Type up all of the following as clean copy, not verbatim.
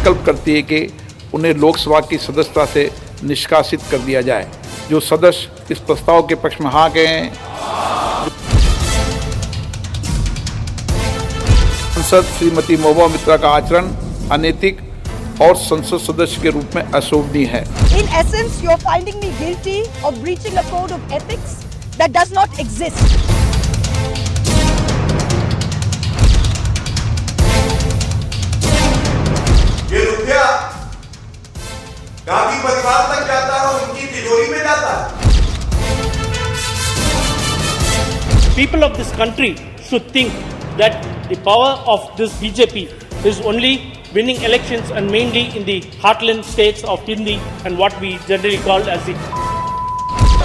विकल्प करती है कि उन्हें लोकसभा की सदस्यता से निष्कासित कर दिया जाए। जो सदस्य इस प्रस्ताव के पक्ष में हाँ कहें। सांसद श्रीमती महुआ मित्रा का आचरण अनैतिक और संसद सदस्य के रूप में अशोभनीय है। In essence, you are finding me guilty of breaching a code of ethics that does not exist. ये रुपया गांधी परिवार तक जाता है और उनकी तिजोरी में जाता है। People of this country should think that the power of this BJP is only winning elections and mainly in the heartland states of Hindi and what we generally call as the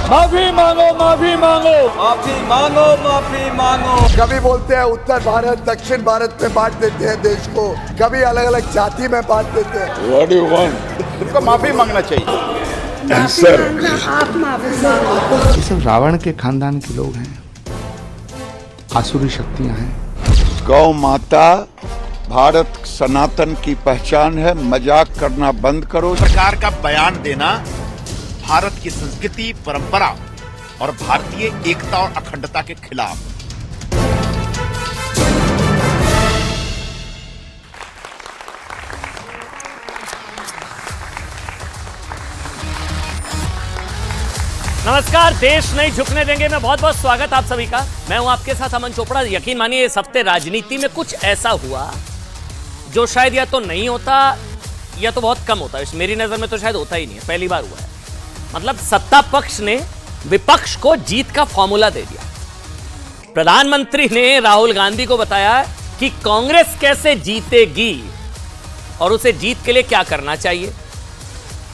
माफी मांगो माफी मांगो माफी मांगो माफी मांगो। कभी बोलते हैं उत्तर भारत दक्षिण भारत में बांट देते हैं देश को, कभी अलग अलग जाति में बांट देते हैं। What do you want? उनको माफी मांगना चाहिए। सर, ये सब रावण के खानदान के लोग हैं, आसुरी शक्तियां हैं। गौ माता भारत सनातन की पहचान है, मजाक करना बंद करो। सरकार का बयान देना भारत की संस्कृति, परंपरा और भारतीय एकता और अखंडता के खिलाफ। नमस्कार, देश नहीं झुकने देंगे में बहुत बहुत स्वागत आप सभी का। मैं हूं आपके साथ अमन चोपड़ा। यकीन मानिए इस हफ्ते राजनीति में कुछ ऐसा हुआ जो शायद या तो नहीं होता या तो बहुत कम होता है। मेरी नजर में तो शायद होता ही नहीं है, पहली बार हुआ है। मतलब सत्ता पक्ष ने विपक्ष को जीत का फॉर्मूला दे दिया। प्रधानमंत्री ने राहुल गांधी को बताया कि कांग्रेस कैसे जीतेगी और उसे जीत के लिए क्या करना चाहिए।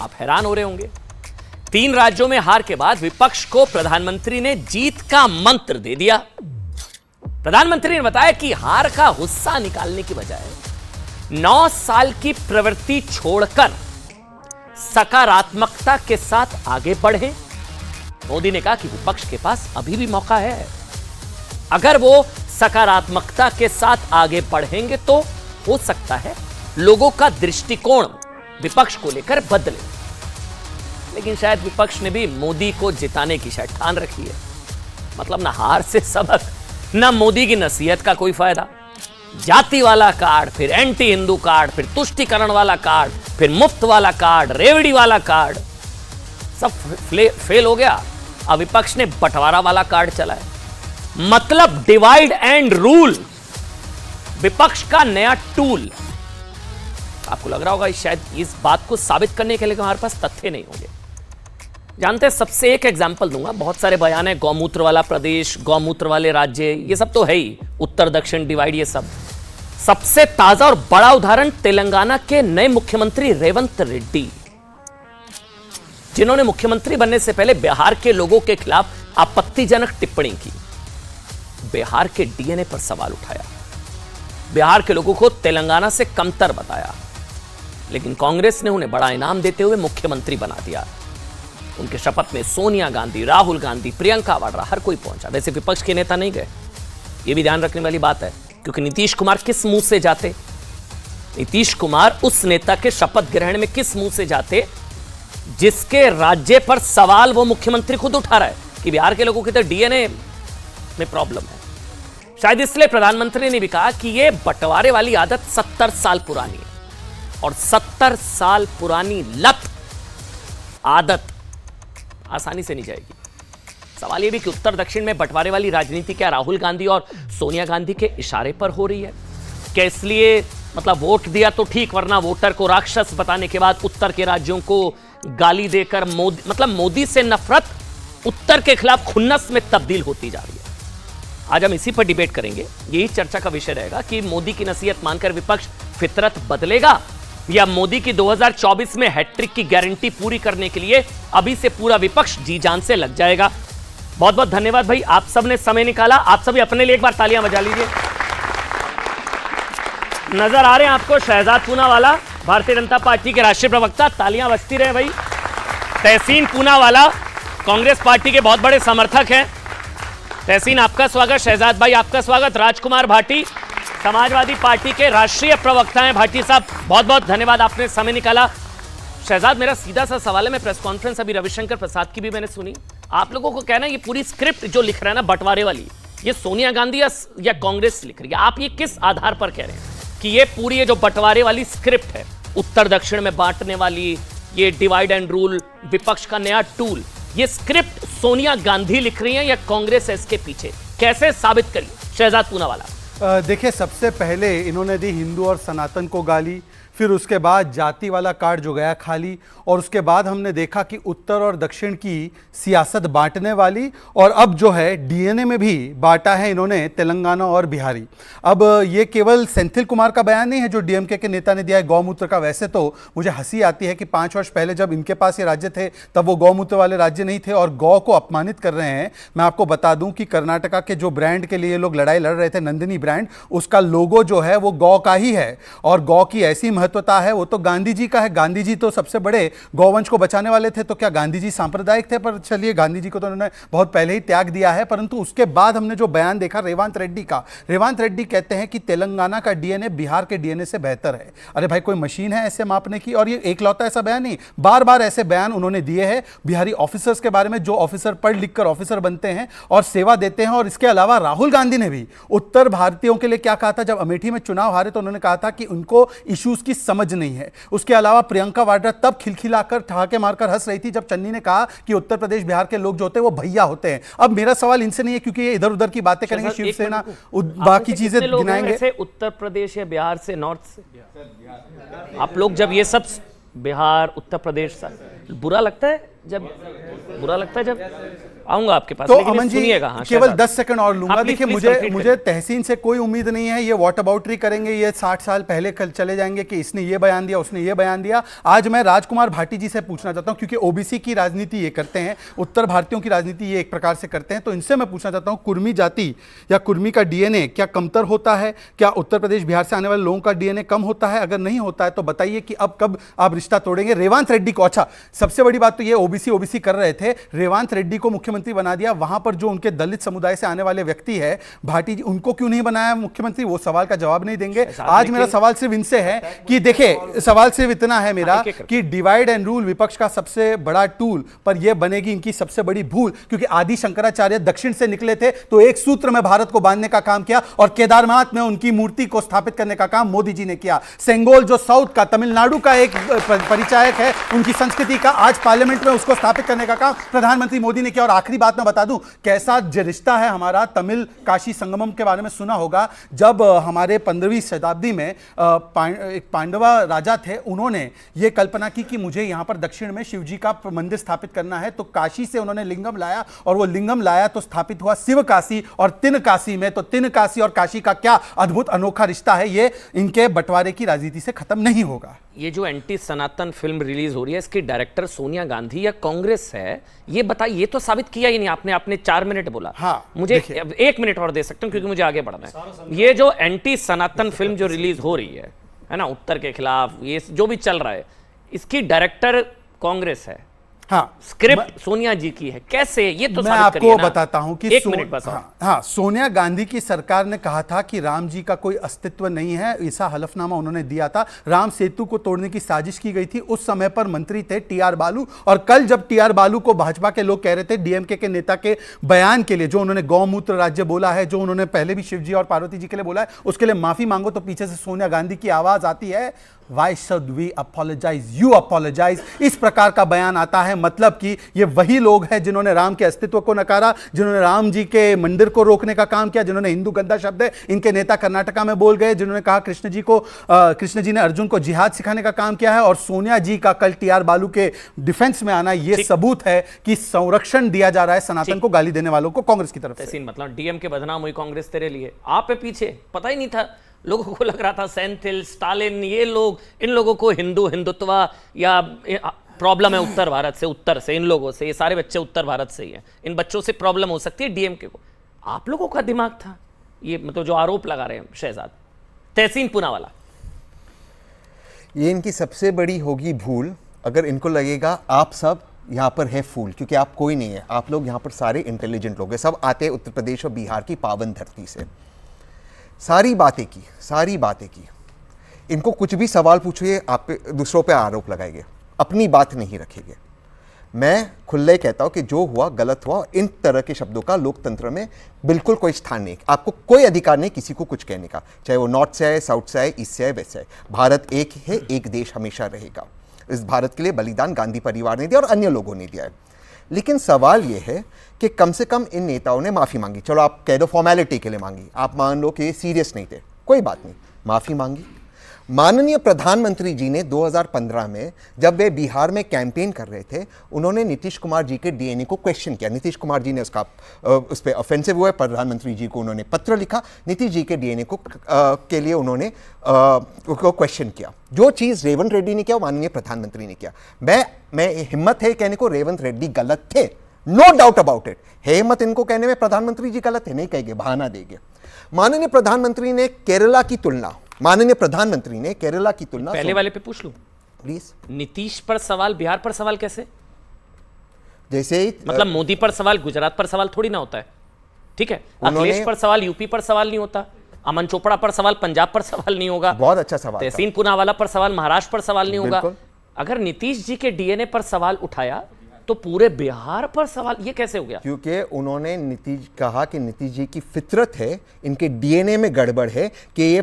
आप हैरान हो रहे होंगे, 3 राज्यों में हार के बाद विपक्ष को प्रधानमंत्री ने जीत का मंत्र दे दिया। प्रधानमंत्री ने बताया कि हार का गुस्सा निकालने की बजाय 9 साल की प्रवृत्ति छोड़कर सकारात्मकता के साथ आगे बढ़े। मोदी ने कहा कि विपक्ष के पास अभी भी मौका है। अगर वो सकारात्मकता के साथ आगे बढ़ेंगे तो हो सकता है लोगों का दृष्टिकोण विपक्ष को लेकर बदले। लेकिन शायद विपक्ष ने भी मोदी को जिताने की शायद ठान रखी है। मतलब ना हार से सबक, ना मोदी की नसीहत का कोई फायदा। जाति वाला कार्ड, फिर एंटी हिंदू कार्ड, फिर तुष्टीकरण वाला कार्ड, फिर मुफ्त वाला कार्ड, रेवड़ी वाला कार्ड, सब फेल हो गया। अब विपक्ष ने बंटवारा वाला कार्ड चलाया। मतलब डिवाइड एंड रूल विपक्ष का नया टूल। आपको लग रहा होगा शायद इस बात को साबित करने के लिए हमारे पास तथ्य नहीं होंगे। जानते हैं, सबसे एक एग्जाम्पल दूंगा। बहुत सारे बयान है, गौमूत्र वाला प्रदेश, गौमूत्र वाले राज्य, ये सब तो है ही, उत्तर दक्षिण डिवाइड, ये सब। सबसे ताजा और बड़ा उदाहरण तेलंगाना के नए मुख्यमंत्री रेवंत रेड्डी, जिन्होंने मुख्यमंत्री बनने से पहले बिहार के लोगों के खिलाफ आपत्तिजनक टिप्पणी की, बिहार के डीएनए पर सवाल उठाया, बिहार के लोगों को तेलंगाना से कमतर बताया। लेकिन कांग्रेस ने उन्हें बड़ा इनाम देते हुए मुख्यमंत्री बना दिया। उनके शपथ में सोनिया गांधी, राहुल गांधी, प्रियंका वाड्रा, हर कोई पहुंचा। वैसे विपक्ष के नेता नहीं गए, यह भी ध्यान रखने वाली बात है, क्योंकि नीतीश कुमार किस मुंह से जाते? नीतीश कुमार उस नेता के शपथ ग्रहण में किस मुंह से जाते जिसके राज्य पर सवाल वो मुख्यमंत्री खुद उठा रहा है कि बिहार के लोगों के तो डीएनए में प्रॉब्लम है। शायद इसलिए प्रधानमंत्री ने भी कहा कि यह बंटवारे वाली आदत 70 साल पुरानी है और 70 साल पुरानी लत आदत आसानी से नहीं जाएगी। सवाल यह भी कि उत्तर दक्षिण में बंटवारे वाली राजनीति क्या राहुल गांधी और सोनिया गांधी के इशारे पर हो रही है? क्या इसलिए मतलब वोट दिया तो ठीक, वरना वोटर को राक्षस बताने के बाद उत्तर के राज्यों को गाली देकर मोदी से नफरत उत्तर के खिलाफ खुन्नस में तब्दील होती जा रही है? आज हम इसी पर डिबेट करेंगे। यही चर्चा का विषय रहेगा कि मोदी की नसीहत मानकर विपक्ष फितरत बदलेगा या मोदी की 2024 में हैट्रिक की गारंटी पूरी करने के लिए अभी से पूरा विपक्ष जी जान से लग जाएगा। बहुत बहुत धन्यवाद भाई, आप सब ने समय निकाला। आप सभी अपने लिए एक बार तालियां बजा लीजिए। नजर आ रहे हैं आपको शहजाद पूनावाला, भारतीय जनता पार्टी के राष्ट्रीय प्रवक्ता, तालियां बजती रहे भाई। तहसीन पूनावाला कांग्रेस पार्टी के बहुत बड़े समर्थक हैं। तहसीन आपका स्वागत, शहजाद भाई आपका स्वागत, राजकुमार भाटी समाजवादी पार्टी के राष्ट्रीय प्रवक्ता हैं भाटी साहब, बहुत बहुत धन्यवाद, आपने समय निकाला। शहजाद, मेरा सीधा सा सवाल है, मैं प्रेस कॉन्फ्रेंस अभी रविशंकर प्रसाद की भी मैंने सुनी, आप लोगों को कहना है ये पूरी स्क्रिप्ट जो लिख रहा है ना बंटवारे वाली, ये सोनिया गांधी या कांग्रेस लिख रही है, आप ये किस आधार पर कह रहे हैं कि ये पूरी ये जो बंटवारे वाली स्क्रिप्ट है, उत्तर दक्षिण में बांटने वाली, ये डिवाइड एंड रूल, विपक्ष का नया टूल, ये स्क्रिप्ट सोनिया गांधी लिख रही है या कांग्रेस है इसके पीछे, कैसे साबित करिए? शहजाद पूनावाला। देखिए, सबसे पहले इन्होंने दी हिंदू और सनातन को गाली, फिर उसके बाद जाति वाला कार्ड जो गया खाली, और उसके बाद हमने देखा कि उत्तर और दक्षिण की सियासत बांटने वाली, और अब जो है डीएनए में भी बांटा है इन्होंने तेलंगाना और बिहारी। अब ये केवल सेंथिल कुमार का बयान नहीं है जो डीएमके के नेता ने दिया है गौमूत्र का। वैसे तो मुझे हंसी आती है कि 5 वर्ष पहले जब इनके पास ये राज्य थे तब वो गौमूत्र वाले राज्य नहीं थे और गौ को अपमानित कर रहे हैं। मैं आपको बता दूं कि कर्नाटका के जो ब्रांड के लिए लोग लड़ाई लड़ रहे थे, नंदिनी ब्रांड, उसका लोगो जो है वो गौ का ही है, और गौ की ऐसी महत्वता है, वो तो गांधी जी का है। गांधी जी तो सबसे बड़े गौवंश को बचाने वाले थे, तो क्या गांधी जी सांप्रदायिक थे? पर चलिए, गांधी जी को तो उन्होंने बहुत पहले ही त्याग दिया है। परंतु उसके बाद हमने जो बयान देखा रेवांत रेड्डी का, रेवांत रेड्डी कहते हैं कि तेलंगाना का डीएनए बिहार के डीएनए से बेहतर है। अरे भाई, कोई मशीन है ऐसे मापने की? और ये एकलौता ऐसा बयान नहीं, बार बार ऐसे बयान उन्होंने दिए हैं बिहारी ऑफिसर्स के बारे में, जो ऑफिसर पढ़ लिख कर ऑफिसर बनते हैं और सेवा देते हैं। और इसके अलावा राहुल गांधी ने भी उत्तर भारतीयों के लिए क्या कहा था जब अमेठी में चुनाव हारे, तो उन्होंने कहा था कि उनको इश्यूज की समझ नहीं है। उसके अलावा प्रियंका वाड्रा तब खिलखिलाकर ठहाके मारकर हंस रही थी जब चन्नी ने कहा कि उत्तर प्रदेश बिहार के लोग जो होते हैं वो भैया होते हैं। अब मेरा सवाल इनसे नहीं है, क्योंकि ये इधर उधर की बातें करेंगे, शिवसेना बाकी चीजें गिनाएंगे। उत्तर प्रदेश या बिहार से, नॉर्थ से, आप लोग जब ये सब बिहार उत्तर प्रदेश से बुरा लगता है जब आऊंगा आपके पास, तो लेकिन अमन जी सुनिएगा। केवल 10 सेकंड और लूंगा। देखिए, मुझे तहसीन से कोई उम्मीद नहीं है, ये वॉट अबाउटरी करेंगे, ये 60 साल पहले कल चले जाएंगे कि इसने ये बयान दिया, उसने ये बयान दिया। आज मैं राजकुमार भाटी जी से पूछना चाहता हूं, क्योंकि ओबीसी की राजनीति ये करते हैं, उत्तर भारतीयों की राजनीति ये एक प्रकार से करते हैं, तो इनसे मैं पूछना चाहता हूं, कुर्मी जाति या कुर्मी का डीएनए क्या कमतर होता है? क्या उत्तर प्रदेश बिहार से आने वाले लोगों का डीएनए कम होता है? अगर नहीं होता है तो बताइए कि अब कब आप रिश्ता तोड़ेंगे? रेवांत रेड्डी को, अच्छा सबसे बड़ी बात तो ये ओबीसी कर रहे थे, रेवांत रेड्डी को मुख्यमंत्री बना दिया, वहां पर जो उनके दलित समुदाय से आने वाले व्यक्ति है भाटी जी, उनको क्यों नहीं बनाया मुख्यमंत्री? वो सवाल का जवाब नहीं देंगे। आज मेरा सवाल सिर्फ इनसे है कि देखिए, सवाल सिर्फ इतना है मेरा कि डिवाइड एंड रूल विपक्ष का सबसे बड़ा टूल, पर यह बनेगी इनकी सबसे बड़ी भूल, क्योंकि आदि शंकराचार्य दक्षिण से निकले थे तो एक सूत्र में भारत को बांधने का काम किया, और केदारनाथ में उनकी मूर्ति को स्थापित करने का काम मोदी जी ने किया। सेंगोल जो साउथ का, तमिलनाडु का एक परिचायक है उनकी संस्कृति का, आज पार्लियामेंट में उसको स्थापित करने का काम प्रधानमंत्री मोदी ने किया। और आखिरी बात मैं बता दूं, कैसा रिश्ता है हमारा तमिल काशी संगमम के बारे में सुना होगा। जब हमारे 15वीं शताब्दी में एक पांडवा राजा थे, उन्होंने ये कल्पना की कि मुझे यहां पर दक्षिण में शिव जी का मंदिर स्थापित करना है, तो काशी से उन्होंने लिंगम लाया, और वो लिंगम लाया तो स्थापित हुआ शिव काशी और तिन काशी में। तो तिन काशी और काशी का क्या अद्भुत अनोखा रिश्ता है, ये इनके बंटवारे की राजनीति से खत्म नहीं होगा। ये जो एंटी सनातन फिल्म रिलीज हो रही है, इसकी डायरेक्टर सोनिया गांधी या कांग्रेस है, ये बताइए। ये तो साबित किया ही नहीं आपने 4 मिनट बोला। हाँ, मुझे 1 मिनट और दे सकते हो क्योंकि मुझे आगे बढ़ना है। ये जो एंटी सनातन फिल्म जो रिलीज हो रही है ना, उत्तर के खिलाफ, ये जो भी चल रहा है, इसकी डायरेक्टर कांग्रेस है। हाँ, स्क्रिप्ट सोनिया जी की है, कैसे? ये तो मैं आपको बताता हूं कि 1 मिनट बस। हाँ, सोनिया गांधी की सरकार ने कहा था कि राम जी का कोई अस्तित्व नहीं है, ऐसा हलफनामा उन्होंने दिया था। राम सेतु को तोड़ने की साजिश की गई थी, उस समय पर मंत्री थे टीआर बालू। और कल जब टीआर बालू को भाजपा के लोग कह रहे थे, डीएमके के नेता के बयान के लिए, जो उन्होंने गौमूत्र राज्य बोला है, जो उन्होंने पहले भी शिव जी और पार्वती जी के लिए बोला है, उसके लिए माफी मांगो, तो पीछे से सोनिया गांधी की आवाज आती है, Why should we apologize? You apologize। इस प्रकार का बयान आता है, मतलब कि ये वही लोग हैं जिन्होंने राम के अस्तित्व को नकारा, जिन्होंने राम जी के मंदिर को रोकने का काम किया, जिन्होंने हिंदू गंदा शब्द है इनके नेता कर्नाटका में बोल गए, जिन्होंने कहा कृष्ण जी ने अर्जुन को जिहाद सिखाने का काम किया है। और सोनिया जी का कल टीआर बालू के डिफेंस में आना, ये सबूत है कि संरक्षण दिया जा रहा है सनातन को गाली देने वालों को कांग्रेस की तरफ से। मतलब डीएम के बदनाम हुई कांग्रेस तेरे लिए, आप पे पीछे पता ही नहीं था। लोगों को लग रहा था सेंथिल, स्टालिन, ये लोग, इन लोगों को हिंदुत्व या प्रॉब्लम है उत्तर भारत से, उत्तर से, इन लोगों से, ये सारे बच्चे उत्तर भारत से ही हैं, इन बच्चों से प्रॉब्लम हो सकती है डीएमके को। आप लोगों का दिमाग था ये, मतलब जो आरोप लगा रहे हैं शहजाद। तहसीन पूनावाला, ये इनकी सबसे बड़ी होगी भूल अगर इनको लगेगा आप सब यहाँ पर है फूल, क्योंकि आप कोई नहीं है, आप लोग यहाँ पर सारे इंटेलिजेंट लोग हैं, सब आते हैं उत्तर प्रदेश और बिहार की पावन धरती से। सारी बातें की। इनको कुछ भी सवाल पूछिए, आप पे दूसरों पे आरोप लगाएंगे, अपनी बात नहीं रखेंगे। मैं खुले कहता हूं कि जो हुआ गलत हुआ। इन तरह के शब्दों का लोकतंत्र में बिल्कुल कोई स्थान नहीं। आपको कोई अधिकार नहीं किसी को कुछ कहने का, चाहे वो नॉर्थ से आए, साउथ से आए, ईस्ट से आए, वेस्ट से आए। भारत एक है, एक देश हमेशा रहेगा। इस भारत के लिए बलिदान गांधी परिवार ने दिया और अन्य लोगों ने दिया है। लेकिन सवाल यह है कि कम से कम इन नेताओं ने माफ़ी मांगी। चलो आप कह दो फॉर्मेलिटी के लिए मांगी, आप मान लो कि ये सीरियस नहीं थे, कोई बात नहीं, माफ़ी मांगी। माननीय प्रधानमंत्री जी ने 2015 में जब वे बिहार में कैंपेन कर रहे थे, उन्होंने नीतीश कुमार जी के डीएनए को क्वेश्चन किया। नीतीश कुमार जी ने उस पर ऑफेंसिव हुए, प्रधानमंत्री जी को उन्होंने पत्र लिखा, नीतीश जी के डीएनए को के लिए उन्होंने उसको क्वेश्चन किया। जो चीज़ रेवंत रेड्डी ने किया वो माननीय प्रधानमंत्री ने किया। मैं हिम्मत है कहने को रेवंत रेड्डी गलत थे, नो डाउट अबाउट इट। है हिम्मत इनको कहने में प्रधानमंत्री जी गलत है, नहीं कहेंगे, बहाना देंगे। माननीय प्रधानमंत्री ने केरला की तुलना पहले वाले पे पूछ लूं प्लीज। नीतीश पर सवाल, बिहार पर सवाल कैसे? जैसे मतलब मोदी पर सवाल गुजरात पर सवाल थोड़ी ना होता है, ठीक है? अखिलेश पर सवाल यूपी पर सवाल नहीं होता, अमन चोपड़ा पर सवाल पंजाब पर सवाल नहीं होगा, बहुत अच्छा सवाल, तहसीन पूनावाला पर सवाल महाराष्ट्र पर सवाल नहीं होगा। अगर नीतीश जी के डीएनए पर सवाल उठाया तो पूरे बिहार पर सवाल, ये कैसे हो गया? क्योंकि उन्होंने कहा कि नीतीश जी की फितरत है, इनके डीएनए में गड़बड़ है कि ये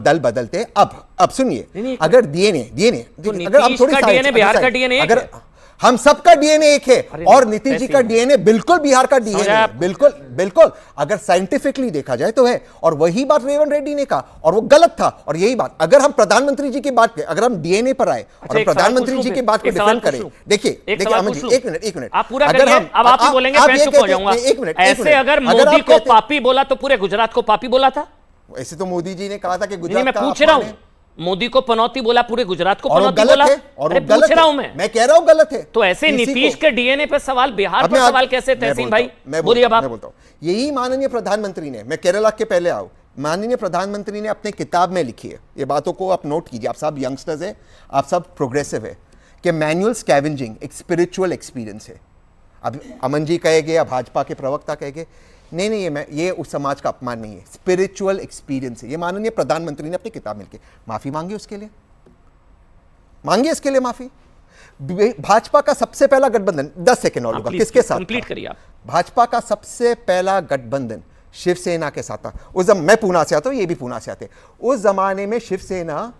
दल बदलते। अब सुनिए, अगर डीएनए तो नीतीश का डीएनए बिहार का डीएनए अगर हम सबका डीएनए एक है और नीतीश जी का डीएनए बिल्कुल बिहार का डीएनए है, बिल्कुल अगर साइंटिफिकली देखा जाए तो है। और वही बात रेवंत रेड्डी ने कहा और वो गलत था। और यही बात अगर हम प्रधानमंत्री जी की बात करें, अगर हम डीएनए पर आए और प्रधानमंत्री जी की बात को डिफेंड करें, देखिए अमन जी एक मिनट आप पूरा अगर हम अब आप ही बोलेंगे मैं चुप हो जाऊंगा। एक मिनट, ऐसे अगर मोदी को पापी बोला तो पूरे गुजरात को पापी बोला था? ऐसे तो मोदी जी ने कहा था कि गुजरात, मैं पूछ रहा हूं, मोदी को पनौती बोला, पूरे गुजरात को पनौती बोला? अरे पूछ रहा हूं मैं कह रहा हूं गलत है। तो ऐसे नीतीश के डीएनए पे सवाल, बिहार पर सवाल कैसे? तहसीन भाई बोलिए। अब मैं बोलता हूं, यही माननीय प्रधानमंत्री ने, मैं केरला के पहले आऊं, माननीय प्रधानमंत्री ने अपने किताब में लिखी है, ये बातों को आप नोट कीजिए, आप सब यंगस्टर्स है, आप सब प्रोग्रेसिव है, कि मैनुअल स्कैवेंजिंग एक स्पिरिचुअल एक्सपीरियंस है। अब अमन जी कहेंगे या भाजपा के प्रवक्ता कहेंगे नहीं, ये उस समाज का अपमान नहीं है, स्पिरिचुअल एक्सपीरियंस है। ये माननीय प्रधानमंत्री ने अपनी किताब में लिखी, माफी मांगी उसके लिए, मांगी इसके लिए माफी। भाजपा का सबसे पहला गठबंधन 10 सेकेंड और होगा, किसके साथ कंप्लीट करिए आप। भाजपा का सबसे पहला गठबंधन शिवसेना के साथ था। उस मैं पूना से आता हूं, ये भी पूना से आते। उस जमाने में शिवसेना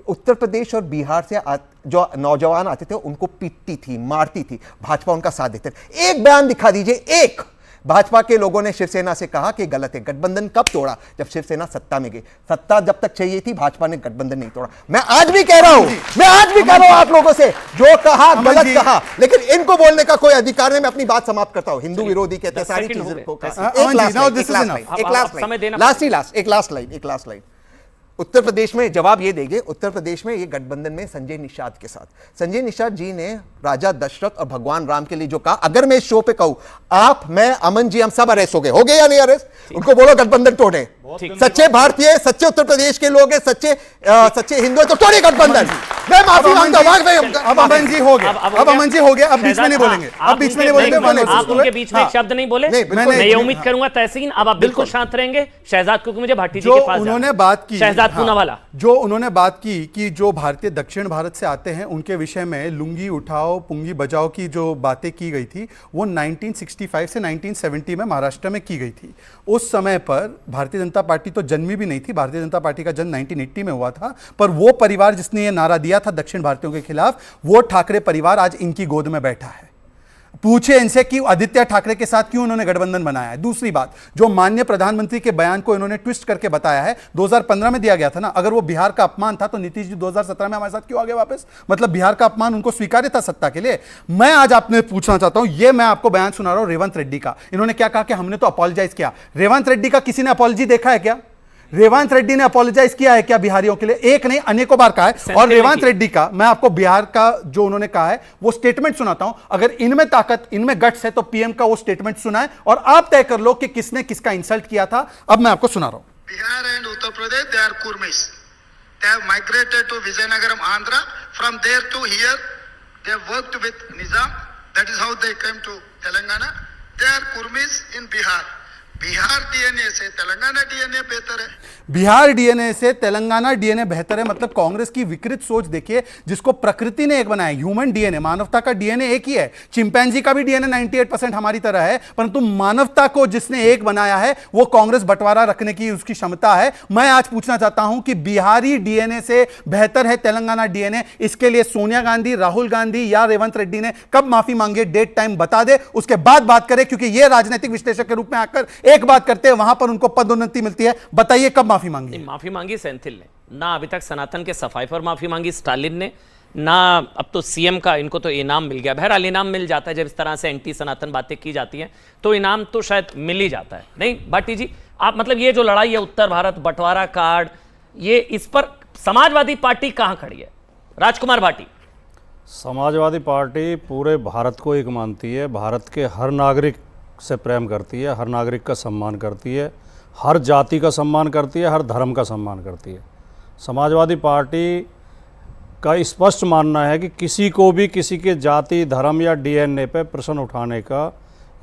उत्तर प्रदेश और बिहार से जो नौजवान आते थे उनको पीटती थी, मारती थी, भाजपा उनका साथ देते थे। एक बयान दिखा दीजिए, एक भाजपा के लोगों ने शिवसेना से कहा कि गलत है। गठबंधन कब तोड़ा? जब शिवसेना सत्ता में गई। सत्ता जब तक चाहिए थी, भाजपा ने गठबंधन नहीं तोड़ा। मैं आज भी कह रहा हूं आप लोगों से, जो कहा गलत कहा, लेकिन इनको बोलने का कोई अधिकार नहीं। मैं अपनी बात समाप्त करता हूं। हिंदू विरोधी कहते हैं सारी चीजें को। एक लास्ट लाइन उत्तर प्रदेश में जवाब ये देंगे। उत्तर प्रदेश में ये गठबंधन में संजय निषाद के साथ, संजय निषाद जी ने राजा दशरथ और भगवान राम के लिए जो कहा, अगर मैं इस शो पे कहूं, आप, मैं, अमन जी, हम सब अरेस्ट हो गए या नहीं अरेस्ट? उनको बोलो गठबंधन तोड़े। सच्चे भारतीय, सच्चे उत्तर प्रदेश के लोग हैं, सच्चे हिंदू है तो तोड़े गठबंधन। मैं माफी मांगता हूं। अब अमन जी हो गया, अब बीच में नहीं बोलेंगे, अब बीच में नहीं बोलेंगे। आप उनके बीच में एक शब्द नहीं बोले। मैं ये उम्मीद करूंगा तहसीन अब आप बिल्कुल शांत रहेंगे। शहजाद, क्योंकि मुझे भाटी जी के पास उन्होंने बात की, पूनावाला जो उन्होंने बात की कि जो भारतीय दक्षिण भारत से आते हैं उनके विषय में लुंगी उठाओ पुंगी बजाओ की जो बातें की गई थी, वो 1965 से 1970 में महाराष्ट्र में की गई थी। उस समय पर भारतीय जनता पार्टी तो जन्मी भी नहीं थी। भारतीय जनता पार्टी का जन्म 1980 में हुआ था। पर वो परिवार जिसने ये नारा दिया था दक्षिण भारतीयों के खिलाफ, वो ठाकरे परिवार आज इनकी गोद में बैठा है। पूछे इनसे कि आदित्य ठाकरे के साथ क्यों उन्होंने गठबंधन बनाया है। दूसरी बात, जो माननीय प्रधानमंत्री के बयान को इन्होंने ट्विस्ट करके बताया है, 2015 में दिया गया था ना। अगर वो बिहार का अपमान था तो नीतीश जी 2017 में हमारे साथ क्यों आ गए वापस? मतलब बिहार का अपमान उनको स्वीकार्य था सत्ता के लिए। मैं आज आपने पूछना चाहता हूं, ये मैं आपको बयान सुना रहा हूं रेवंत रेड्डी का। इन्होंने क्या कहा कि हमने तो अपॉलोजाइज किया। रेवंत रेड्डी का किसी ने अपॉलॉजी देखा है क्या? रेवंत रेड्डी ने अपॉलोजाइज किया है क्या बिहारियों के लिए? एक नहीं, अनेकों बार कहा है। और रेवंत रेड्डी का मैं आपको बिहार का जो उन्होंने कहा है वो स्टेटमेंट सुनाता हूं। अगर इनमें ताकत, इनमें गट्स है तो पीएम का वो स्टेटमेंट सुनाए और आप तय कर लो कि किसने किसका इंसल्ट किया था। अब मैं आपको सुना रहा हूं। Bihar and Uttar Pradesh, they are Kurmis, they have migrated to Vizianagaram, Andhra, from there to here, they have worked with Nizam, that is how they came to Telangana. They are Kurmis in Bihar. Bihar DNA से तेलंगाना डीएनए बेहतर है। बिहार डीएनए से तेलंगाना डीएनए बेहतर है, मतलब कांग्रेस की विकृत सोच देखिए, जिसको प्रकृति ने एक बनाया। ह्यूमन डीएनए, मानवता का डीएनए एक ही है, चिंपैंजी का भी डीएनए 98% हमारी तरह है, परंतु मानवता को जिसने एक बनाया है वो कांग्रेस बंटवारा रखने की उसकी क्षमता है। मैं आज पूछना चाहता हूं कि बिहारी डीएनए से बेहतर है तेलंगाना डीएनए, इसके लिए सोनिया गांधी, राहुल गांधी या रेवंत रेड्डी ने कब माफी मांगी? डेट टाइम बता दे, उसके बाद बात करें, क्योंकि ये राजनीतिक विश्लेषक के रूप में आकर एक बात करते हैं, वहां पर उनको पदोन्नति मिलती है। बताइए कब माफी मांगी? माफी मांगी सेंथिल ने ना, अभी तक सनातन के सफाई पर माफी मांगी स्टालिन ने ना, अब तो सीएम का इनको तो इनाम मिल गया। बहरहाल इनाम मिल जाता है, जब इस तरह से एंटी सनातन बातें की जाती हैं तो इनाम तो शायद मिल ही जाता है। नहीं भाटी जी, आप मतलब ये जो लड़ाई है उत्तर भारत बंटवारा कार्ड, ये इस पर समाजवादी पार्टी कहां खड़ी है? राजकुमार भाटी। समाजवादी पार्टी पूरे भारत को एक मानती है, भारत के हर नागरिक से प्रेम करती है, हर नागरिक का सम्मान करती है, हर जाति का सम्मान करती है, हर धर्म का सम्मान करती है। समाजवादी पार्टी का स्पष्ट मानना है कि किसी को भी किसी के जाति, धर्म या डीएनए पे प्रश्न उठाने का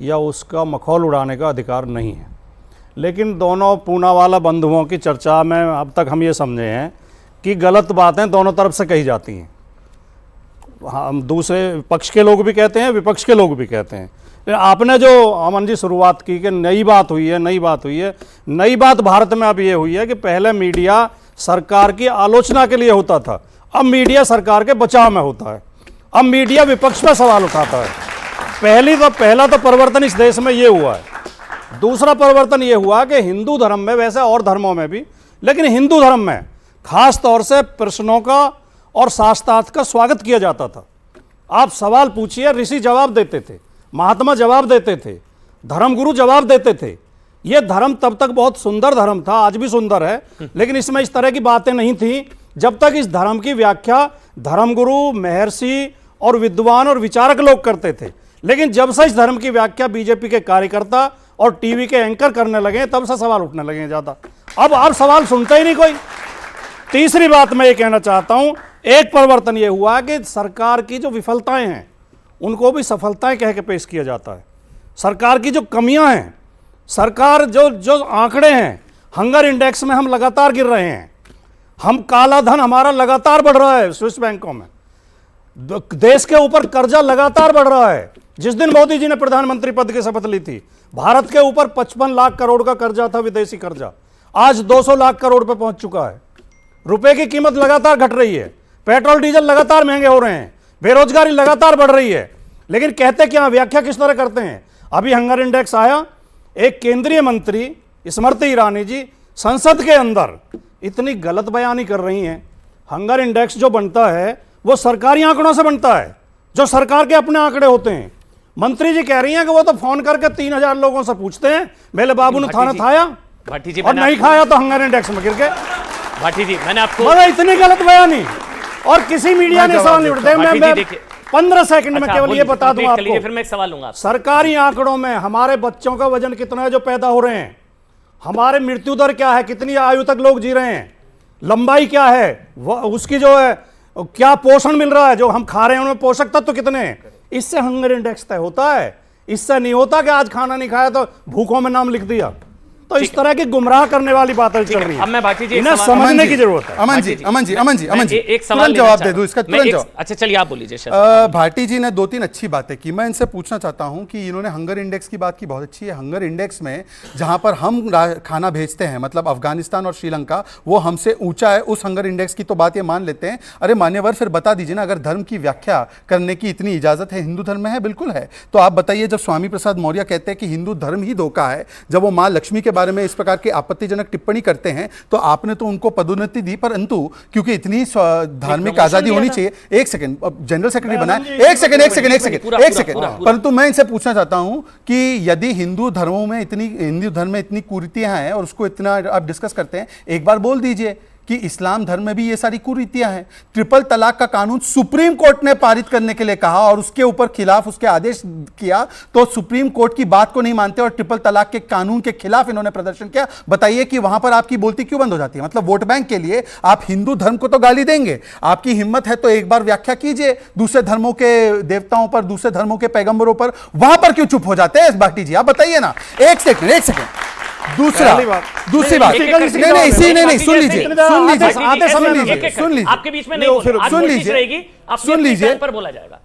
या उसका मखौल उड़ाने का अधिकार नहीं है। लेकिन दोनों पूनावाला बंधुओं की चर्चा में अब तक हम ये समझे हैं कि गलत बातें दोनों तरफ से कही जाती हैं। हम दूसरे पक्ष के लोग भी कहते हैं, विपक्ष के लोग भी कहते हैं। आपने जो अमन जी शुरुआत की कि नई बात हुई है, नई बात हुई है, नई बात भारत में अब ये हुई है कि पहले मीडिया सरकार की आलोचना के लिए होता था, अब मीडिया सरकार के बचाव में होता है, अब मीडिया विपक्ष पर सवाल उठाता है। पहला तो परिवर्तन इस देश में ये हुआ है। दूसरा परिवर्तन ये हुआ कि हिंदू धर्म में, वैसे और धर्मों में भी, लेकिन हिंदू धर्म में खास तौर से प्रश्नों का और शास्त्रार्थ का स्वागत किया जाता था। आप सवाल पूछिए, ऋषि जवाब देते थे, महात्मा जवाब देते थे, धर्मगुरु जवाब देते थे। यह धर्म तब तक बहुत सुंदर धर्म था, आज भी सुंदर है, लेकिन इसमें इस तरह की बातें नहीं थी जब तक इस धर्म की व्याख्या धर्मगुरु, महर्षि और विद्वान और विचारक लोग करते थे। लेकिन जब से इस धर्म की व्याख्या बीजेपी के कार्यकर्ता और टीवी के एंकर करने लगे, तब से सवाल उठने लगे ज़्यादा। अब सवाल सुनते ही नहीं कोई। तीसरी बात मैं ये कहना चाहता हूं, एक परिवर्तन ये हुआ कि सरकार की जो विफलताएं हैं उनको भी सफलताएं कह के पेश किया जाता है। सरकार की जो कमियां हैं, सरकार जो आंकड़े हैं, हंगर इंडेक्स में हम लगातार गिर रहे हैं, हम काला धन हमारा लगातार बढ़ रहा है स्विस बैंकों में, देश के ऊपर कर्जा लगातार बढ़ रहा है। जिस दिन मोदी जी ने प्रधानमंत्री पद की शपथ ली थी, भारत के ऊपर 55 लाख करोड़ का कर्जा था, विदेशी कर्जा, आज 200 लाख करोड़ पे पहुंच चुका है। रुपए की कीमत लगातार घट रही है, पेट्रोल डीजल लगातार महंगे हो रहे हैं, बेरोजगारी लगातार बढ़ रही है। लेकिन कहते क्या, व्याख्या किस तरह करते हैं? अभी हंगर इंडेक्स आया, एक केंद्रीय मंत्री स्मृति ईरानी जी संसद के अंदर इतनी गलत बयानी कर रही हैं। हंगर इंडेक्स जो बनता है वो सरकारी आंकड़ों से बनता है, जो सरकार के अपने आंकड़े होते हैं। मंत्री जी कह रही हैं कि वो तो फोन करके 3000 लोगों से पूछते हैं, मेरे बाबू ने खाना खाया, और नहीं खाया तो हंगर इंडेक्स में गिर गए। भाटी जी, मैंने आपको मतलब इतनी गलत बयानी, और किसी मीडिया ने सवाल नहीं उठाया। मैं 15 सेकंड में केवल ये बता दूं आपको, फिर मैं एक सवाल लूंगा। सरकारी आंकड़ों में हमारे बच्चों का वजन कितना है जो पैदा हो रहे हैं, हमारे मृत्यु दर क्या है, कितनी आयु तक लोग जी रहे हैं, लंबाई क्या है, उसकी जो है क्या पोषण मिल रहा है, जो हम खा रहे हैं उनमें पोषक तत्व कितने हैं, इससे हंगर इंडेक्स तय होता है। इससे नहीं होता कि आज खाना नहीं खाया तो भूखों में नाम लिख दिया। तो इस तरह की गुमराह करने वाली बातें चल रही है। अब मैं भाटी जी इन्हें समझने की जरूरत है। अमन जी एक सवाल जवाब दे दूं इसका, तुरंत जवाब। अच्छा चलिए आप बोलिए। भाटी जी ने 2-3 अच्छी बातें की, मैं इनसे पूछना चाहता हूं कि इन्होंने हंगर इंडेक्स की बात की, बहुत अच्छी है। हंगर इंडेक्स में जहां पर हम खाना भेजते हैं, मतलब अफगानिस्तान और श्रीलंका, वो हमसे ऊंचा है, उस हंगर इंडेक्स की तो बात ये मान लेते हैं। अरे मान्यवर, फिर बता दीजिए ना, अगर धर्म की व्याख्या करने की इतनी इजाजत है, हिंदू धर्म में है, बिल्कुल है, तो आप बताइए, जब स्वामी प्रसाद मौर्य कहते हैं कि हिंदू धर्म ही धोखा है, जब वो मां लक्ष्मी के बारे में इस प्रकार की आपत्तिजनक टिप्पणी करते हैं, तो आपने तो उनको पदोन्नति दी, परंतु क्योंकि इतनी धार्मिक आजादी होनी चाहिए। एक सेकंड, जनरल सेक्रेटरी बना है, एक सेकंड, परंतु मैं इनसे पूछना चाहता हूं कि यदि हिंदू धर्म में इतनी कुरीतियां हैं और उसको इतना आप डिस्कस करते हैं, एक बार बोल दीजिए कि इस्लाम धर्म में भी ये सारी कुरीतियां हैं। ट्रिपल तलाक का कानून सुप्रीम कोर्ट ने पारित करने के लिए कहा और उसके ऊपर खिलाफ उसके आदेश किया, तो सुप्रीम कोर्ट की बात को नहीं मानते और ट्रिपल तलाक के कानून के खिलाफ इन्होंने प्रदर्शन किया। बताइए कि वहां पर आपकी बोलती क्यों बंद हो जाती है? मतलब वोट बैंक के लिए आप हिंदू धर्म को तो गाली देंगे, आपकी हिम्मत है तो एक बार व्याख्या कीजिए दूसरे धर्मों के देवताओं पर, दूसरे धर्मों के पैगंबरों पर, वहां पर क्यों चुप हो जाते हैं? भाटी जी आप बताइए ना। एक सेकंड दूसरी बात नहीं, सुन लीजिए, आपके बीच में नहीं, सुन लीजिए, पर बोला जाएगा।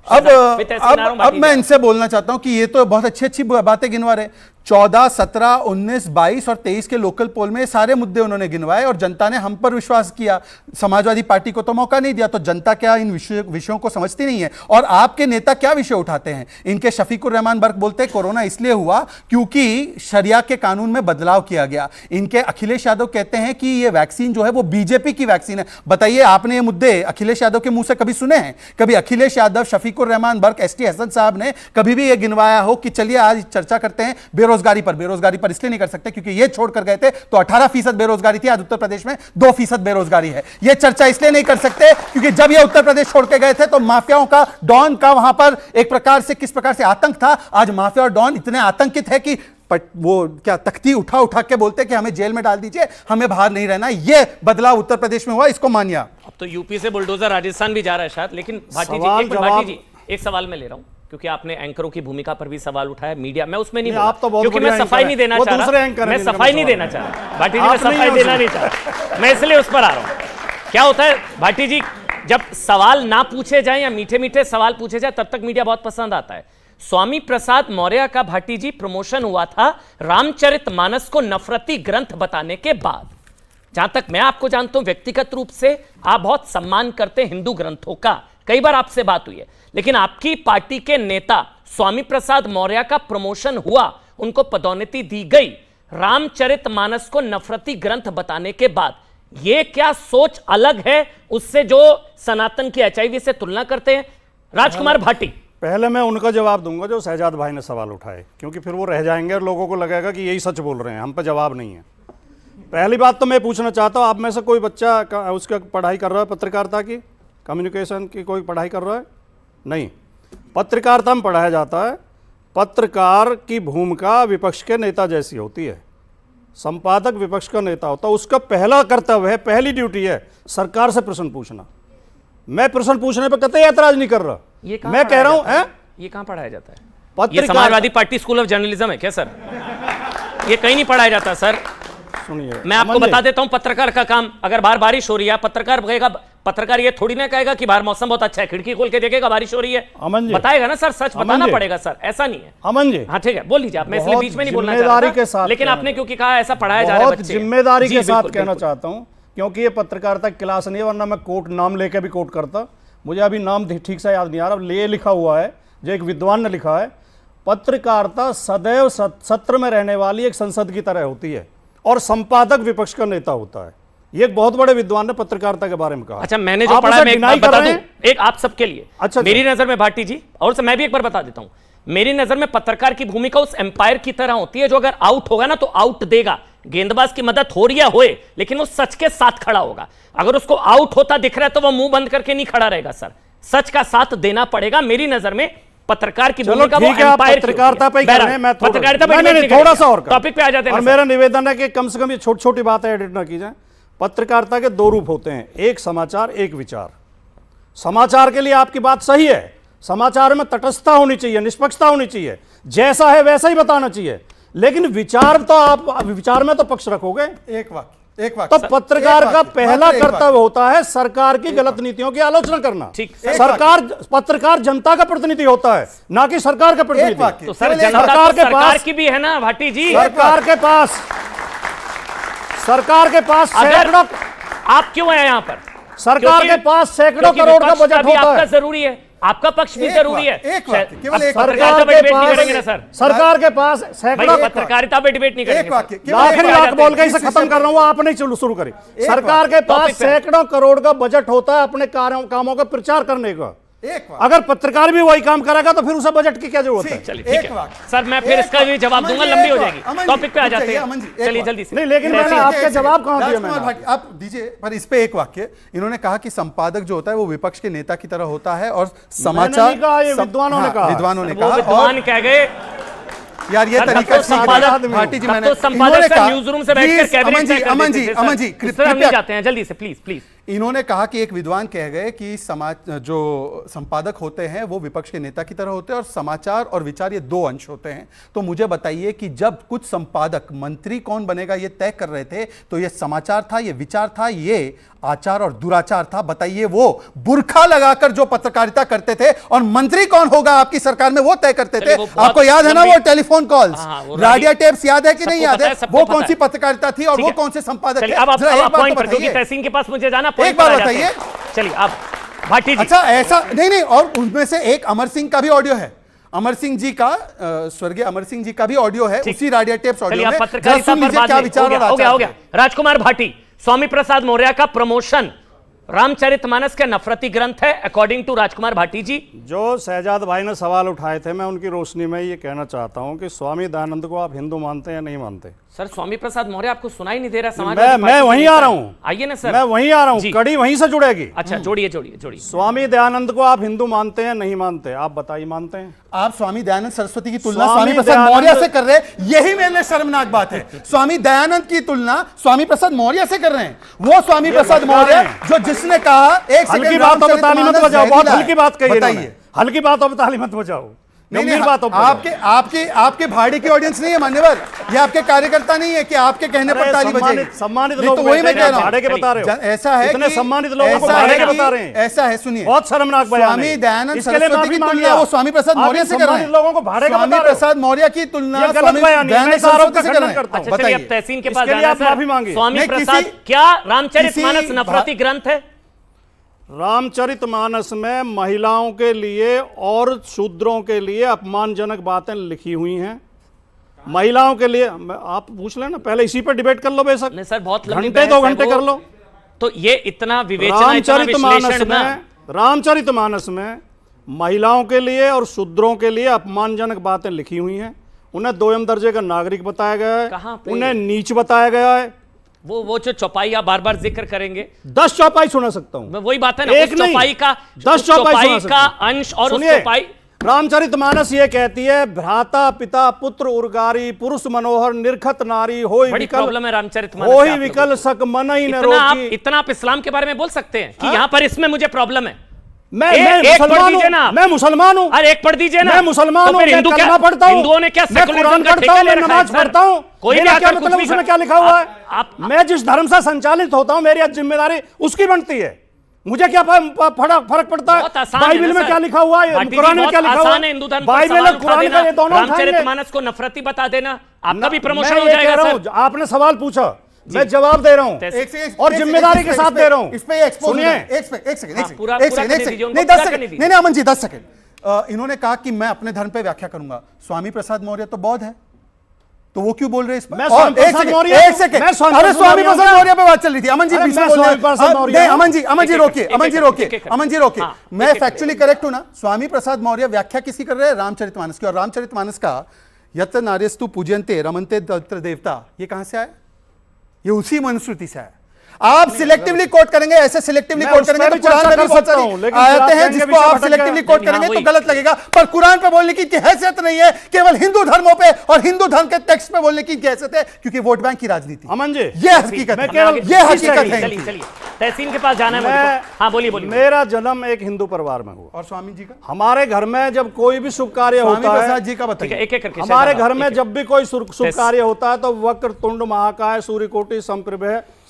अब मैं इनसे बोलना चाहता हूं कि ये तो बहुत अच्छी बातें गिनवा रहे। 14, 17, 19, 22 और 23 के लोकल पोल में सारे मुद्दे उन्होंने गिनवाए और जनता ने हम पर विश्वास किया। समाजवादी पार्टी को तो मौका नहीं दिया, तो जनता क्या इन विषयों को समझती नहीं है? और आपके नेता क्या विषय उठाते हैं? इनके शफीकुर रहमान बर्क बोलते हैं कोरोना इसलिए हुआ क्योंकि शरिया के कानून में बदलाव किया गया। इनके अखिलेश यादव कहते हैं कि ये वैक्सीन जो है वो बीजेपी की वैक्सीन है। बताइए, आपने ये मुद्दे अखिलेश यादव के मुंह से कभी सुने हैं? कभी अखिलेश यादव, शफीकुर रहमान बर्क, एसटी हसन साहब ने कभी भी ये गिनवाया हो कि चलिए आज चर्चा करते हैं बेरोजगारी पर इसलिए नहीं कर सकते क्योंकि ये छोड़कर गए थे तो 18% बेरोजगारी थी, आज उत्तर प्रदेश में 2% बेरोजगारी है। ये चर्चा इसलिए नहीं कर सकते क्योंकि जब ये उत्तर प्रदेश छोड़ के गए थे तो माफियाओं का, डॉन का वहां पर एक प्रकार से किस प्रकार से आतंक था। आज माफिया और डॉन इतने आतंकित है कि वो क्या तख्ती उठा के बोलते कि हमें जेल में डाल दीजिए, हमें बाहर नहीं रहना। ये बदलाव उत्तर प्रदेश में हुआ, इसको मानिए। अब तो यूपी से बुलडोजर राजस्थान भी जा रहा है शायद, लेकिन भाटी जी एक सवाल मैं ले रहा हूं क्योंकि आपने एंकरों की भूमिका पर भी सवाल उठाया, मीडिया, मैं उसमें नहीं बोला क्योंकि मैं सफाई नहीं देना चाह रहा, मैं सफाई नहीं देना चाह रहा भाटी जी, मैं सफाई देना नहीं चाह रहा, मैं इसलिए उस पर आ रहा हूं। क्या होता है भाटी जी, जब सवाल ना पूछे जाए या मीठे मीठे सवाल पूछे जाए तब तक मीडिया बहुत पसंद आता है। स्वामी प्रसाद मौर्य का भाटी जी प्रमोशन हुआ था रामचरितमानस को नफरती ग्रंथ बताने के बाद। जहां तक मैं आपको जानता हूं व्यक्तिगत रूप से आप बहुत सम्मान करते हैं हिंदू ग्रंथों का, कई बार आपसे बात हुई है, लेकिन आपकी पार्टी के नेता स्वामी प्रसाद मौर्य का प्रमोशन हुआ, उनको पदोन्नति दी गई रामचरितमानस को नफरती ग्रंथ बताने के बाद। यह क्या सोच अलग है उससे जो सनातन की एचआईवी से तुलना करते हैं? राजकुमार भाटी, पहले मैं उनका जवाब दूंगा जो शहजाद भाई ने सवाल उठाए, क्योंकि फिर वो रह जाएंगे और लोगों को लगेगा कि यही सच बोल रहे हैं, हम पे जवाब नहीं है। पहली बात तो मैं पूछना चाहता हूं, आप में से कोई बच्चा उसका पढ़ाई कर रहा है पत्रकारिता की, कम्युनिकेशन की कोई पढ़ाई कर रहा है? नहीं। पत्रकारिता में पढ़ाया जाता है पत्रकार की भूमिका विपक्ष के नेता जैसी होती है, संपादक विपक्ष का नेता होता है, उसका पहला कर्तव्य है, पहली ड्यूटी है सरकार से प्रश्न पूछना। मैं प्रश्न पूछने पर कतई ऐतराज नहीं कर रहा, मैं कह रहा हूं ये कहां पढ़ाया जाता है? ये Samajwadi party school of journalism है क्या सर? ये कहीं नहीं पढ़ाया जाता सर। सुनिए, मैं आपको बता देता हूं, पत्रकार का काम, अगर बाहर बारिश हो रही है पत्रकार कहेगा, पत्रकार ये थोड़ी ना कहेगा कि बाहर मौसम बहुत अच्छा है, खिड़की खोल के देखेगा बारिश हो रही है, बताएगा ना सर, सच बताना पड़ेगा सर, ऐसा नहीं है। अमन जी, हाँ ठीक है, बोल लीजिए आप, मैं इसलिए बीच में नहीं बोलना चाह रहा था, लेकिन आपने क्योंकि कहा ऐसा पढ़ाया जा रहा है बच्चे, जिम्मेदारी के साथ कहना चाहता हूं, क्योंकि ये पत्रकारिता क्लास नहीं है, वरना मैं कोर्ट नाम लेके भी कोर्ट करता, मुझे अभी नाम ठीक से याद नहीं आ रहा, ले लिखा हुआ है जो एक विद्वान ने लिखा है, पत्रकारिता सदैव सत्र में रहने वाली एक संसद की तरह होती है और संपादक विपक्ष का नेता होता है। ये एक बहुत बड़े विद्वान ने पत्रकारिता के बारे में कहा। अच्छा, मैंने जो पढ़ा मैं एक बता दूं, एक आप सबके लिए। अच्छा, मेरी नजर में भाटी जी, और मैं भी एक बार बता देता हूं, मेरी नजर में पत्रकार की भूमिका उस एम्पायर की तरह होती है जो अगर आउट होगा ना तो आउट देगा, गेंदबाज की मदद हो रही है होए, लेकिन वो सच के साथ खड़ा होगा। अगर उसको आउट होता दिख रहा है तो वो मुंह बंद करके नहीं खड़ा रहेगा सर, सच का साथ देना पड़ेगा। मेरी नजर में पत्रकार की भूमिका वो एम्पायर पत्रकारिता पे कर रहे हैं, मैं थोड़ा सा और टॉपिक पे आ जाते हैं। और मेरा निवेदन है कि कम से कम ये छोटी छोटी बातें एडिट ना की जाए। पत्रकारिता के दो रूप होते हैं, एक समाचार, एक विचार। समाचार के लिए आपकी बात सही है, समाचार में तटस्थता होनी चाहिए, निष्पक्षता होनी चाहिए, जैसा है वैसा ही बताना चाहिए, लेकिन विचार तो आप विचार में तो पक्ष रखोगे। एक वाक्य तो पत्रकार का पहला कर्तव्य होता है सरकार की गलत नीतियों की आलोचना करना। सरकार, पत्रकार जनता का प्रतिनिधि होता है, ना कि सरकार का प्रतिनिधि। तो सर, जनता सरकार की भी है ना भाटी जी। सरकार के पास सैकड़ों, आप क्यों आए यहाँ पर? सरकार के पास सैकड़ों करोड़ का बजट होता है, जरूरी है, आपका पक्ष भी जरूरी है। केवल एक सरकार पे डिबेट नहीं करेंगे ना सर, सरकार के पास सैकड़ों, पत्रकारिता पे डिबेट नहीं करेंगे। आखिरी बात बोल के इसे खत्म कर रहा हूं, आप नहीं शुरू करें। सरकार के पास सैकड़ों करोड़ का बजट होता है अपने कामों का प्रचार करने का। अगर पत्रकार भी वही काम करेगा तो फिर उसे बजट की क्या जरूरत है? चलिए सर, मैं फिर इसका भी जवाब दूंगा, लंबी हो जाएगी। टॉपिक पे आ जाते हैं, चलिए जल्दी से। नहीं, लेकिन मैंने आपके जवाब कहां दिया? मैंने आप दीजिए, पर इस पे एक वाक्य। इन्होंने कहा कि संपादक जो होता है वो विपक्ष के नेता की तरह होता है और समाचार, विद्वानों ने कहा, विद्वान कह गए यार, ये तरीका भाटी जी, मैंने संपादक न्यूज रूम से बैठकर कैबिनेट अमन जी कृपया जाते हैं जल्दी से, प्लीज प्लीज। इन्होंने कहा कि एक विद्वान कह गए कि समाज जो संपादक होते हैं वो विपक्ष के नेता की तरह होते हैं और समाचार और विचार ये दो अंश होते हैं। तो मुझे बताइए कि जब कुछ संपादक मंत्री कौन बनेगा ये तय कर रहे थे तो ये समाचार था, ये विचार था, ये आचार और दुराचार था। बताइए वो बुर्खा लगाकर जो पत्रकारिता करते थे और मंत्री कौन होगा आपकी सरकार में वो तय करते थे। आपको याद है ना वो टेलीफोन कॉल्स, रेडियो टेप्स याद है कि नहीं याद है? वो कौन सी पत्रकारिता थी और वो कौन से संपादक थे? अब आप पॉइंट पर, क्योंकि तहसीन के पास मुझे जाना, एक बार बताइए। चलिए आप भाटी जी। अच्छा ऐसा नहीं, और उनमें से एक अमर सिंह का भी ऑडियो है, अमर सिंह जी का, स्वर्गीय अमर सिंह जी का भी ऑडियो है, उसी रेडियो टेप्स ऑडियो में। पत्रकारिता पर बात क्या विचार हो गया। राजकुमार भाटी, स्वामी प्रसाद मौर्य का प्रमोशन रामचरितमानस के नफरती ग्रंथ है अकॉर्डिंग टू राजकुमार भाटी जी। जो शहजाद भाई ने सवाल उठाए थे मैं उनकी रोशनी में ये कहना चाहता हूं कि स्वामी दयानंद को आप हिंदू मानते हैं या नहीं मानते? सर स्वामी प्रसाद मौर्य आपको सुनाई नहीं दे रहा? मैं वहीं आ रहा हूं, आइए ना सर, मैं वहीं आ रहा हूं, कड़ी वहीं से जुड़ेगी। अच्छा जोड़िए जोड़िए जोड़िए। स्वामी दयानंद को आप हिंदू मानते हैं नहीं मानते? आप बताइए। मानते हैं? आप स्वामी दयानंद सरस्वती की तुलना स्वामी प्रसाद मौर्य से कर रहे हैं, यही मेरे लिए शर्मनाक बात है। स्वामी दयानंद की तुलना स्वामी प्रसाद मौर्य से कर रहे हैं। वो स्वामी प्रसाद मौर्य जो जिसने कहा, एक हल्की बात अब ताली मत बजाओ, बहुत हल्की बात कही है, हल्की बात अब ताली मत बजाओ। नहीं, आपके भाड़ी की ऑडियंस नहीं है मान्यवर, ये आपके कार्यकर्ता नहीं है कि आपके कहने पर ताली बजेगी। सम्मानित लोग, तो वही मैं कह रहा हूं, भाड़े के बता रहे हो। ऐसा है इतने सम्मानित लोगों को भाड़े के बता रहे हैं। ऐसा है, सुनिए, बहुत शर्मनाक बयान है। स्वामी दयानंद सरस्वती की तुलना वो स्वामी प्रसाद मौर्य से कर रहे हैं। लोगों को भाड़े का स्वामी प्रसाद मौर्य की तुलना स्वामी दयानंद सरस्वती से कर रहे हैं। बताइए तहसीन के पास जाना सर। स्वामी प्रसाद क्या रामचरितमानस नफरती ग्रंथ है? रामचरितमानस में महिलाओं के लिए और शूद्रों के लिए अपमानजनक बातें लिखी हुई हैं। महिलाओं के लिए आप पूछ लेना, पहले इसी पर डिबेट कर लो बेशक। नहीं सर, बहुत घंटे 2 घंटे कर लो। तो ये इतना विवेचना, रामचरितमानस में महिलाओं के लिए और शूद्रों के लिए अपमानजनक बातें लिखी हुई हैं। उन्हें 2 दर्जे का नागरिक बताया गया है, उन्हें नीच बताया गया है। वो जो चौपाई आप बार बार जिक्र करेंगे, 10 चौपाई सुना सकता हूं। वही बात है ना, एक चौपाई का 10 चौपाई का अंश और उस चौपाई। रामचरितमानस ये कहती है, भ्राता पिता पुत्र उर्गारी पुरुष मनोहर निर्खत नारी होई बड़ी विकल, प्रॉब्लम है रामचरितमानस। होई विकल सक मन ही न रोकी। इतना आप इस्लाम के बारे में बोल सकते हैं कि यहाँ पर इसमें मुझे प्रॉब्लम है? मैं मुसलमान हूँ। अरे एक पढ़ दीजिए ना। मैं मुसलमान हूँ, हिंदू क्या पढ़ता हूँ, हिंदुओं ने क्या कुरान पढ़ता हूँ, मैं नमाज पढ़ता हूँ। कोई क्या मतलब उसमें क्या लिखा हुआ है? मैं जिस धर्म से संचालित होता हूँ मेरी जिम्मेदारी उसकी बनती है। मुझे क्या फर्क पड़ता है बाइबल में क्या लिखा हुआ है, कुरान में क्या लिखा हुआ है? हिंदू धर्म बाइबल और कुरान का ये दोनों रामचरितमानस को नफरती बता देना, आपका भी प्रमोशन हो जाएगा। आपने सवाल पूछा, मैं जवाब दे रहा हूं और जिम्मेदारी के साथ दे रहा हूं। इस पे सुनिए, एक सेकंड, नहीं 10 सेकंड, नहीं अमन जी 10 सेकंड। इन्होंने कहा कि मैं अपने धर्म पे व्याख्या करूंगा। स्वामी प्रसाद मौर्य तो बौद्ध है, तो वो क्यों बोल रहे हैं इस पर? एक सेकंड, अरे स्वामी प्रसाद मौर्य पे बात चल रही थी। अमन जी बीच में बोल रहे हैं। अमन जी रोकिए। मैं फैक्चुअली करेक्ट हूं ना? स्वामी प्रसाद मौर्य व्याख्या किसी कर रहे हैं? रामचरितमानस की। और रामचरितमानस का यत्र नार्यस्तु पूज्यन्ते रमन्ते तत्र देवता, ये कहां से आया? ये उसी मनुस्मृति से है। आप सिलेक्टिवली कोट करेंगे, ऐसे सिलेक्टिवली कोट करेंगे तो कुरान में भी बहुत सारी आयतें हैं जिसको आप सिलेक्टिवली कोट करेंगे तो गलत लगेगा। पर कुरान पे बोलने की हैसियत नहीं है, केवल हिंदू धर्मों पे और हिंदू धर्म के टेक्स्ट पे बोलने की हैसियत है, क्योंकि वोट बैंक की राजनीति। अमन जी ये हकीकत है, ये हकीकत है। चलिए तहसीन के पास जाना है। हाँ बोलिए। मेरा जन्म एक हिंदू परिवार में हुआ। और स्वामी जी का? हमारे घर में जब कोई भी शुभ कार्य होता है, जी का बताइए। हमारे घर में जब भी कोई शुभ कार्य होता है तो वक्रतुंड महाकाय सूर्यकोटि समप्रभ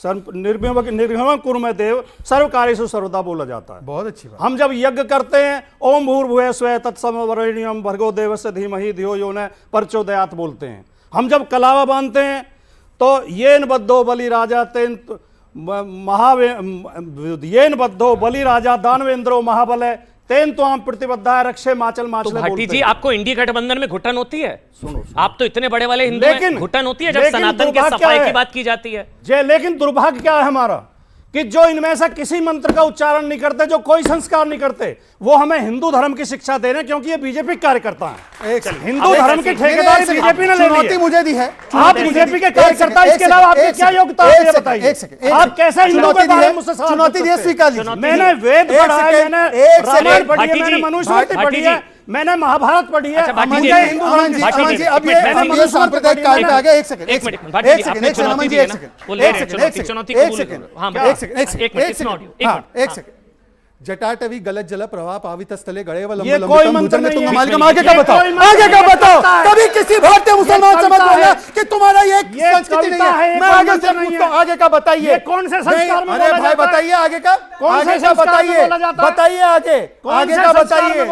निर्भय कुर्म देव सर्व कार्येषु सर्वदा बोला जाता है। बहुत अच्छी बात। हम जब यज्ञ करते हैं ओम भूर्भुवः स्वः तत्सवितुर्वरेण्यं भर्गो देवस्य धीमहि धियो यो न प्रचोदयात् बोलते हैं। हम जब कलावा बांधते हैं तो येन बद्धो बलि राजा तेन येन बद्धो बलि राजा दानवेंद्रो महाबल तेन तो हम प्रतिबद्धा रक्षे माचल माचल। तो भाटी जी आपको इंडी गठबंधन में घुटन होती है? सुनो, आप तो इतने बड़े वाले हिंदू हैं, घुटन होती है जब सनातन के सफाई की बात की जाती है। लेकिन दुर्भाग्य क्या है हमारा कि जो इनमें से किसी मंत्र का उच्चारण नहीं करते, जो कोई संस्कार नहीं करते, वो हमें हिंदू धर्म की शिक्षा दे रहे हैं, क्योंकि ये बीजेपी कार्यकर्ता हैं। हिंदू धर्म की ठेकेदारी बीजेपी ने ले ली है। मुझे दी है, आप बीजेपी के कार्यकर्ता, इसके अलावा आपकी क्या योग्यता है बताइए? आप कैसे हिंदू के बारे में मुझसे चुनौती दी है? स्वीकार लीजिए। मैंने वेद पढ़ा है, मैंने रामायण पढ़ी है, मैंने मनुस्मृति पढ़ी है, मैंने महाभारत पढ़ी है। अमन जी, अब ये सांप्रदायिक काल पे आ गया। एक सेकंड, जटाटवी गलत जल प्रवाह पावित स्थले गड़े व ये कोई मंत्र नहीं है। आगे का बताओ, आगे का बताओ। कभी किसी भारतीय मुसलमान से मत बोलना कि तुम्हारा ये संस्कृति नहीं है। मैं आगे से पूछता हूं, आगे का बताइए। कौन से संस्कार में अरे भाई बताइए आगे का, आगे का बताइए, बताइए आगे, आगे का बताइए।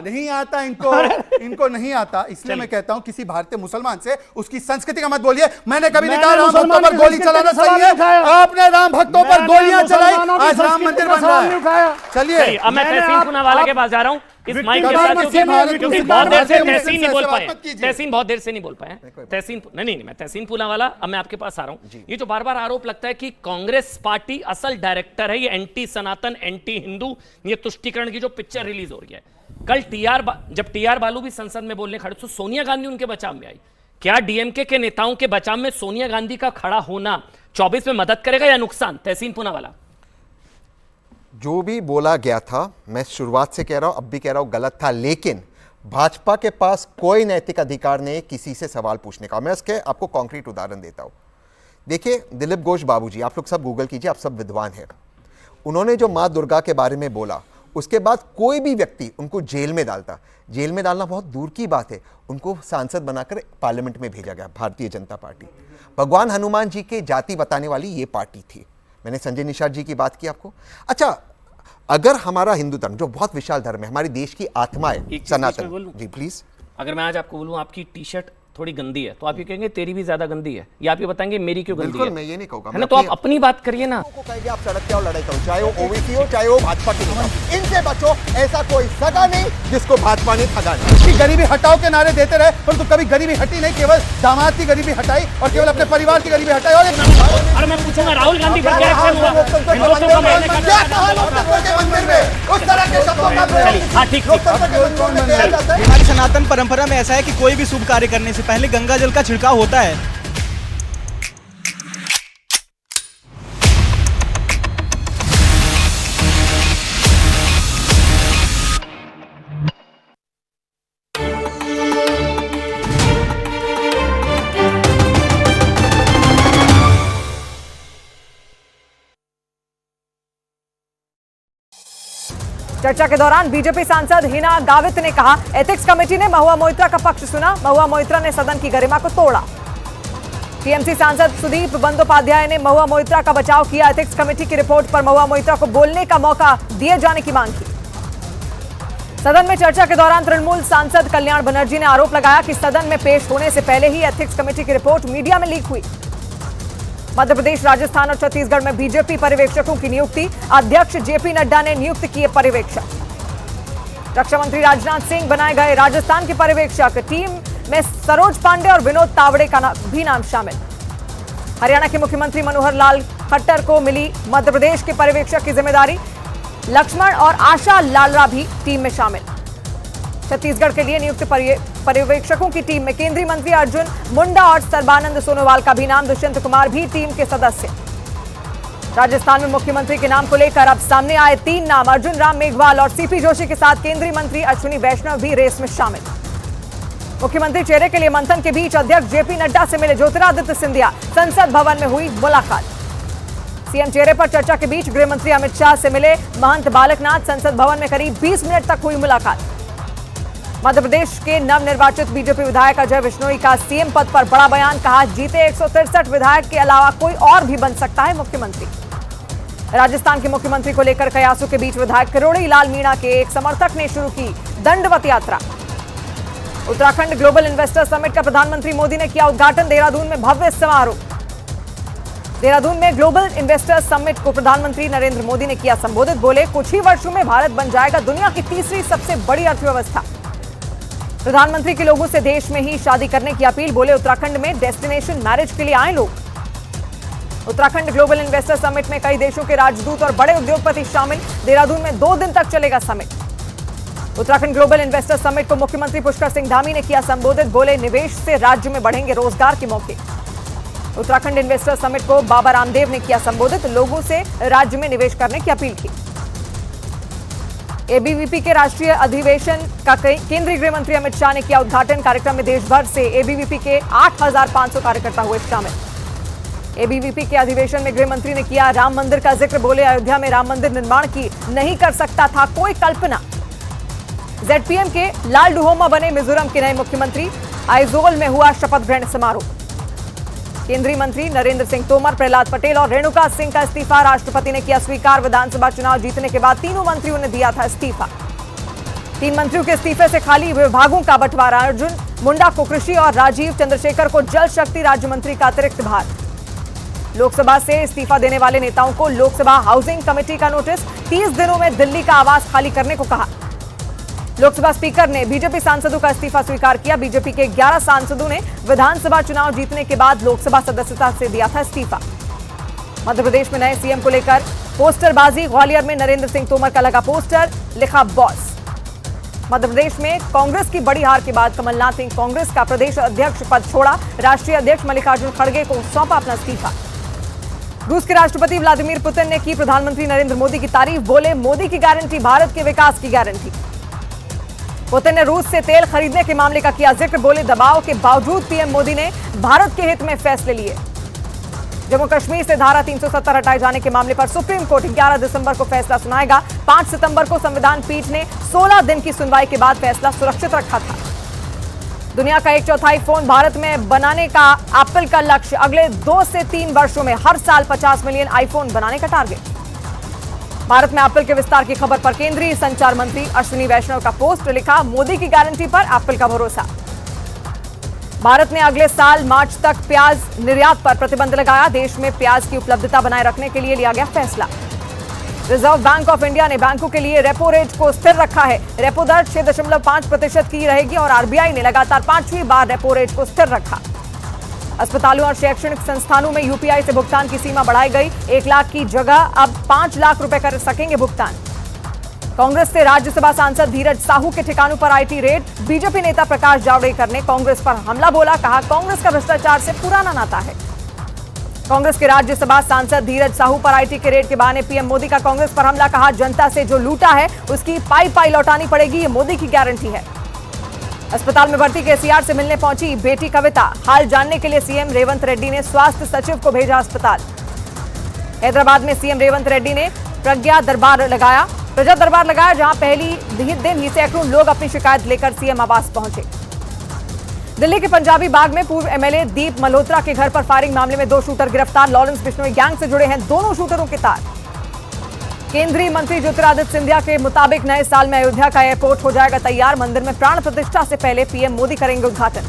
नहीं आता इनको नहीं आता। इसलिए मैं कहता हूं किसी भारतीय मुसलमान से उसकी संस्कृति का मत बोलिए। मैंने कभी नहीं कहा राम भक्तों पर गोली चलाना सही है। आपने राम भक्तों पर गोलियां चलाई, आज राम मंदिर बन रहा है। चलिए, अब मैं तहसीन पूनावाला के पास जा रहा हूं इस माइक के साथ, क्योंकि बहुत देर से तहसीन नहीं बोल पाए। तहसीन बहुत देर से नहीं बोल पाए। तहसीन नहीं, मैं तहसीन पूनावाला, अब मैं आपके पास आ रहा हूं। ये जो बार बार आरोप लगता है कि कांग्रेस पार्टी असल डायरेक्टर है, ये एंटी सनातन, एंटी हिंदू, ये तुष्टीकरण की जो पिक्चर रिलीज हो रही है। कल जब टीआर बालू भी संसद में बोलने खड़े तो सोनिया गांधी उनके बचाव में आई। क्या डीएमके के नेताओं के बचाव में सोनिया गांधी का खड़ा होना 24 में मदद करेगा या नुकसान? तहसीन पूनावाला, जो भी बोला गया था, मैं शुरुआत से कह रहा हूं, अब भी कह रहा हूं, गलत था। लेकिन भाजपा के पास कोई नैतिक अधिकार नहीं किसी से सवाल पूछने का। मैं इसके आपको कॉन्क्रीट उदाहरण देता हूं। देखिए, दिलीप घोष बाबूजी, आप लोग सब गूगल कीजिए, आप सब विद्वान हैं। उन्होंने जो मां दुर्गा के बारे में बोला, उसके बाद कोई भी व्यक्ति उनको जेल में डालता, जेल में डालना बहुत दूर की बात है, उनको सांसद बनाकर पार्लियामेंट में भेजा गया, भारतीय जनता पार्टी। भगवान हनुमान जी के जाति बताने वाली ये पार्टी थी। मैंने संजय निषाद जी की बात की आपको। अच्छा, अगर हमारा हिंदू धर्म जो बहुत विशाल धर्म है, हमारी देश की आत्मा है सनातन जी, प्लीज। अगर मैं आज आपको बोलूं आपकी टी शर्ट थोड़ी गंदी है तो आप ये कहेंगे तेरी भी ज्यादा गंदी है, या आप ये बताएंगे मेरी क्यों गंदी है? मैं ये नहीं कहूंगा, है ना? तो आप अपनी बात करिए ना। कहेंगे आप सड़क पे और लड़ाई करो, चाहे वो ओवीसी हो चाहे वो भाजपा की हो, इनसे बचो। ऐसा कोई सगा नहीं जिसको भाजपा ने ठगा नहीं। गरीबी हटाओ के नारे देते रहे, परंतु कभी गरीबी हटी नहीं। केवल दामाद की गरीबी हटाई और केवल अपने परिवार की गरीबी हटाई। और मैं पूछूंगा राहुल गांधी पर क्या एक्शन हुआ? उस तरह के शब्दों का हमारी सनातन परंपरा में ऐसा है कि कोई भी शुभ कार्य करने से पहले गंगा जल का छिड़काव होता है। चर्चा के दौरान बीजेपी सांसद हिना गावित ने कहा, एथिक्स कमेटी ने महुआ मोइत्रा का पक्ष सुना, महुआ मोइत्रा ने सदन की गरिमा को तोड़ा। टीएमसी सांसद सुदीप बंदोपाध्याय ने महुआ मोइत्रा का बचाव किया। एथिक्स कमेटी की रिपोर्ट पर महुआ मोइत्रा को बोलने का मौका दिए जाने की मांग की। सदन में चर्चा के दौरान तृणमूल सांसद कल्याण बनर्जी ने आरोप लगाया कि सदन में पेश होने से पहले ही एथिक्स कमेटी की रिपोर्ट मीडिया में लीक हुई। मध्य प्रदेश, राजस्थान और छत्तीसगढ़ में बीजेपी पर्यवेक्षकों की नियुक्ति, अध्यक्ष जेपी नड्डा ने नियुक्त किए पर्यवेक्षक। रक्षा मंत्री राजनाथ सिंह बनाए गए राजस्थान के पर्यवेक्षक। टीम में सरोज पांडे और विनोद तावड़े का भी नाम शामिल। हरियाणा के मुख्यमंत्री मनोहर लाल खट्टर को मिली मध्य प्रदेश के पर्यवेक्षक की जिम्मेदारी। लक्ष्मण और आशा लालरा भी टीम में शामिल। छत्तीसगढ़ के लिए नियुक्त पर्यवेक्षकों की टीम में केंद्रीय मंत्री अर्जुन मुंडा और सर्बानंद सोनोवाल का भी नाम। दुष्यंत कुमार भी टीम के सदस्य। राजस्थान में मुख्यमंत्री के नाम को लेकर अब सामने आए 3 नाम। अर्जुन राम मेघवाल और सीपी जोशी के साथ केंद्रीय मंत्री अश्विनी वैष्णव भी रेस में शामिल। मुख्यमंत्री चेहरे के लिए मंथन के बीच अध्यक्ष जेपी नड्डा से मिले ज्योतिरादित्य सिंधिया। संसद भवन में हुई मुलाकात। सीएम चेहरे पर चर्चा के बीच गृह मंत्री अमित शाह से मिले महंत बालकनाथ। संसद भवन में करीब 20 मिनट तक हुई मुलाकात। मध्य प्रदेश के नवनिर्वाचित बीजेपी विधायक अजय विश्नोई का सीएम पद पर बड़ा बयान। कहा, जीते 163 विधायक के अलावा कोई और भी बन सकता है मुख्यमंत्री। राजस्थान के मुख्यमंत्री को लेकर कयासों के बीच विधायक किरोड़ी लाल मीणा के एक समर्थक ने शुरू की दंडवत यात्रा। उत्तराखंड ग्लोबल इन्वेस्टर समिट का प्रधानमंत्री मोदी ने किया उद्घाटन। देहरादून में भव्य समारोह। देहरादून में ग्लोबल इन्वेस्टर समिट को प्रधानमंत्री नरेंद्र मोदी ने किया संबोधित। बोले, कुछ ही वर्षों में भारत बन जाएगा दुनिया की तीसरी सबसे बड़ी अर्थव्यवस्था। प्रधानमंत्री के लोगों से देश में ही शादी करने की अपील। बोले, उत्तराखंड में डेस्टिनेशन मैरिज के लिए आए लोग। उत्तराखंड ग्लोबल इन्वेस्टर समिट में कई देशों के राजदूत और बड़े उद्योगपति शामिल। देहरादून में 2 दिन तक चलेगा summit. Uttarakhand global investor summit को मुख्यमंत्री पुष्कर सिंह धामी ने किया संबोधित। बोले, निवेश से राज्य में बढ़ेंगे रोजगार के मौके। उत्तराखंड इन्वेस्टर समिट को बाबा रामदेव ने किया संबोधित। लोगों से राज्य में निवेश करने की अपील की। एबीवीपी के राष्ट्रीय अधिवेशन का केंद्रीय गृह मंत्री अमित शाह ने किया उद्घाटन। कार्यक्रम में देश भर से एबीवीपी के 8,500 कार्यकर्ता हुए शामिल। एबीवीपी के अधिवेशन में गृह मंत्री ने किया राम मंदिर का जिक्र। बोले, अयोध्या में राम मंदिर निर्माण की नहीं कर सकता था कोई कल्पना। जेडपीएम के लाल डुहोमा बने मिजोरम के नए मुख्यमंत्री। आइजोल में हुआ शपथ ग्रहण समारोह। केंद्रीय मंत्री नरेंद्र सिंह तोमर, प्रहलाद पटेल और रेणुका सिंह का इस्तीफा राष्ट्रपति ने किया स्वीकार। विधानसभा चुनाव जीतने के बाद तीनों मंत्रियों ने दिया था इस्तीफा। 3 मंत्रियों के इस्तीफे से खाली विभागों का बंटवारा। अर्जुन मुंडा को कृषि और राजीव चंद्रशेखर को जल शक्ति राज्य मंत्री का अतिरिक्त भार। लोकसभा से इस्तीफा देने वाले नेताओं को लोकसभा हाउसिंग कमेटी का नोटिस। 30 दिनों में दिल्ली का आवास खाली करने को कहा। लोकसभा स्पीकर ने बीजेपी सांसदों का इस्तीफा स्वीकार किया। बीजेपी के 11 सांसदों ने विधानसभा चुनाव जीतने के बाद लोकसभा सदस्यता से दिया था इस्तीफा। मध्य प्रदेश में नए सीएम को लेकर पोस्टरबाजी। ग्वालियर में नरेंद्र सिंह तोमर का लगा पोस्टर, लिखा बॉस। मध्य प्रदेश में कांग्रेस की बड़ी हार के बाद कमलनाथ ने कांग्रेस का प्रदेश अध्यक्ष पद छोड़ा। राष्ट्रीय अध्यक्ष मल्लिकार्जुन खड़गे को सौंपा अपना इस्तीफा। रूस के राष्ट्रपति व्लादिमीर पुतिन ने की प्रधानमंत्री नरेंद्र मोदी की तारीफ। बोले, मोदी की गारंटी भारत के विकास की गारंटी। पुतिन ने रूस से तेल खरीदने के मामले का किया जिक्र। बोले, दबाव के बावजूद पीएम मोदी ने भारत के हित में फैसले लिए। जम्मू कश्मीर से धारा 370 हटाए जाने के मामले पर सुप्रीम कोर्ट 11 दिसंबर को फैसला सुनाएगा। 5 सितंबर को संविधान पीठ ने 16 दिन की सुनवाई के बाद फैसला सुरक्षित रखा था। दुनिया का 1/4 फोन भारत में बनाने का एप्पल का लक्ष्य। अगले 2 से 3 वर्षों में हर साल 50 मिलियन आईफोन बनाने का टारगेट। भारत में एप्पल के विस्तार की खबर पर केंद्रीय संचार मंत्री अश्विनी वैष्णव का पोस्ट, लिखा, मोदी की गारंटी पर एप्पल का भरोसा। भारत ने अगले साल मार्च तक प्याज निर्यात पर प्रतिबंध लगाया। देश में प्याज की उपलब्धता बनाए रखने के लिए लिया गया फैसला। रिजर्व बैंक ऑफ इंडिया ने बैंकों के लिए रेपो रेट को स्थिर रखा है। रेपो दर 6.5% की रहेगी और आरबीआई ने लगातार 5वीं बार रेपो रेट को स्थिर रखा। अस्पतालों और शैक्षणिक संस्थानों में यूपीआई से भुगतान की सीमा बढ़ाई गई। 1 लाख की जगह अब 5 लाख रुपए कर सकेंगे भुगतान। कांग्रेस से राज्यसभा सांसद धीरज साहू के ठिकानों पर आईटी रेड। बीजेपी नेता प्रकाश जावड़ेकर ने कांग्रेस पर हमला बोला। कहा, कांग्रेस का भ्रष्टाचार से पुराना नाता है। कांग्रेस के राज्यसभा सांसद धीरज साहू पर आईटी के रेड के बहाने पीएम मोदी का कांग्रेस पर हमला। कहा, जनता से जो लूटा है उसकी पाई लौटानी पड़ेगी, ये मोदी की गारंटी है। अस्पताल में भर्ती केसीआर से मिलने पहुंची बेटी कविता। हाल जानने के लिए सीएम रेवंत रेड्डी ने स्वास्थ्य सचिव को भेजा अस्पताल। हैदराबाद में सीएम रेवंत रेड्डी ने प्रजा दरबार लगाया, जहां पहली दिन ही सैकड़ों लोग अपनी शिकायत लेकर सीएम आवास पहुंचे। दिल्ली के पंजाबी बाग में पूर्व एमएलए दीप मल्होत्रा के घर पर फायरिंग मामले में 2 शूटर गिरफ्तार। लॉरेंस बिश्नोई गैंग से जुड़े हैं दोनों शूटरों के तार। केंद्रीय मंत्री ज्योतिरादित्य सिंधिया के मुताबिक नए साल में अयोध्या का एयरपोर्ट हो जाएगा तैयार। मंदिर में प्राण प्रतिष्ठा से पहले पीएम मोदी करेंगे उद्घाटन।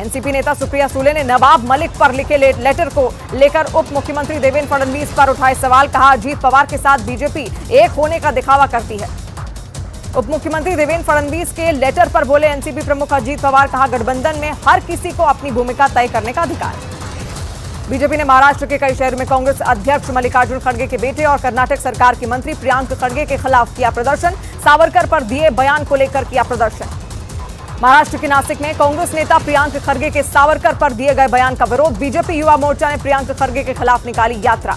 एनसीपी नेता सुप्रिया सुले ने नवाब मलिक पर लिखे लेटर को लेकर उप मुख्यमंत्री देवेंद्र फडणवीस पर उठाए सवाल। कहा, अजीत पवार के साथ बीजेपी एक होने का दिखावा करती है। उप मुख्यमंत्री देवेंद्र फडणवीस के लेटर पर बोले एनसीपी प्रमुख अजीत पवार। कहा, गठबंधन में हर किसी को अपनी भूमिका तय करने का अधिकार। बीजेपी ने महाराष्ट्र के कई शहरों में कांग्रेस अध्यक्ष मल्लिकार्जुन खड़गे के बेटे और कर्नाटक सरकार की मंत्री प्रियांक खड़गे के खिलाफ किया प्रदर्शन। सावरकर पर दिए बयान को लेकर किया प्रदर्शन। महाराष्ट्र के नासिक में कांग्रेस नेता प्रियांक खड़गे के सावरकर पर दिए गए बयान का विरोध। बीजेपी युवा मोर्चा ने प्रियांक खड़गे के खिलाफ निकाली यात्रा।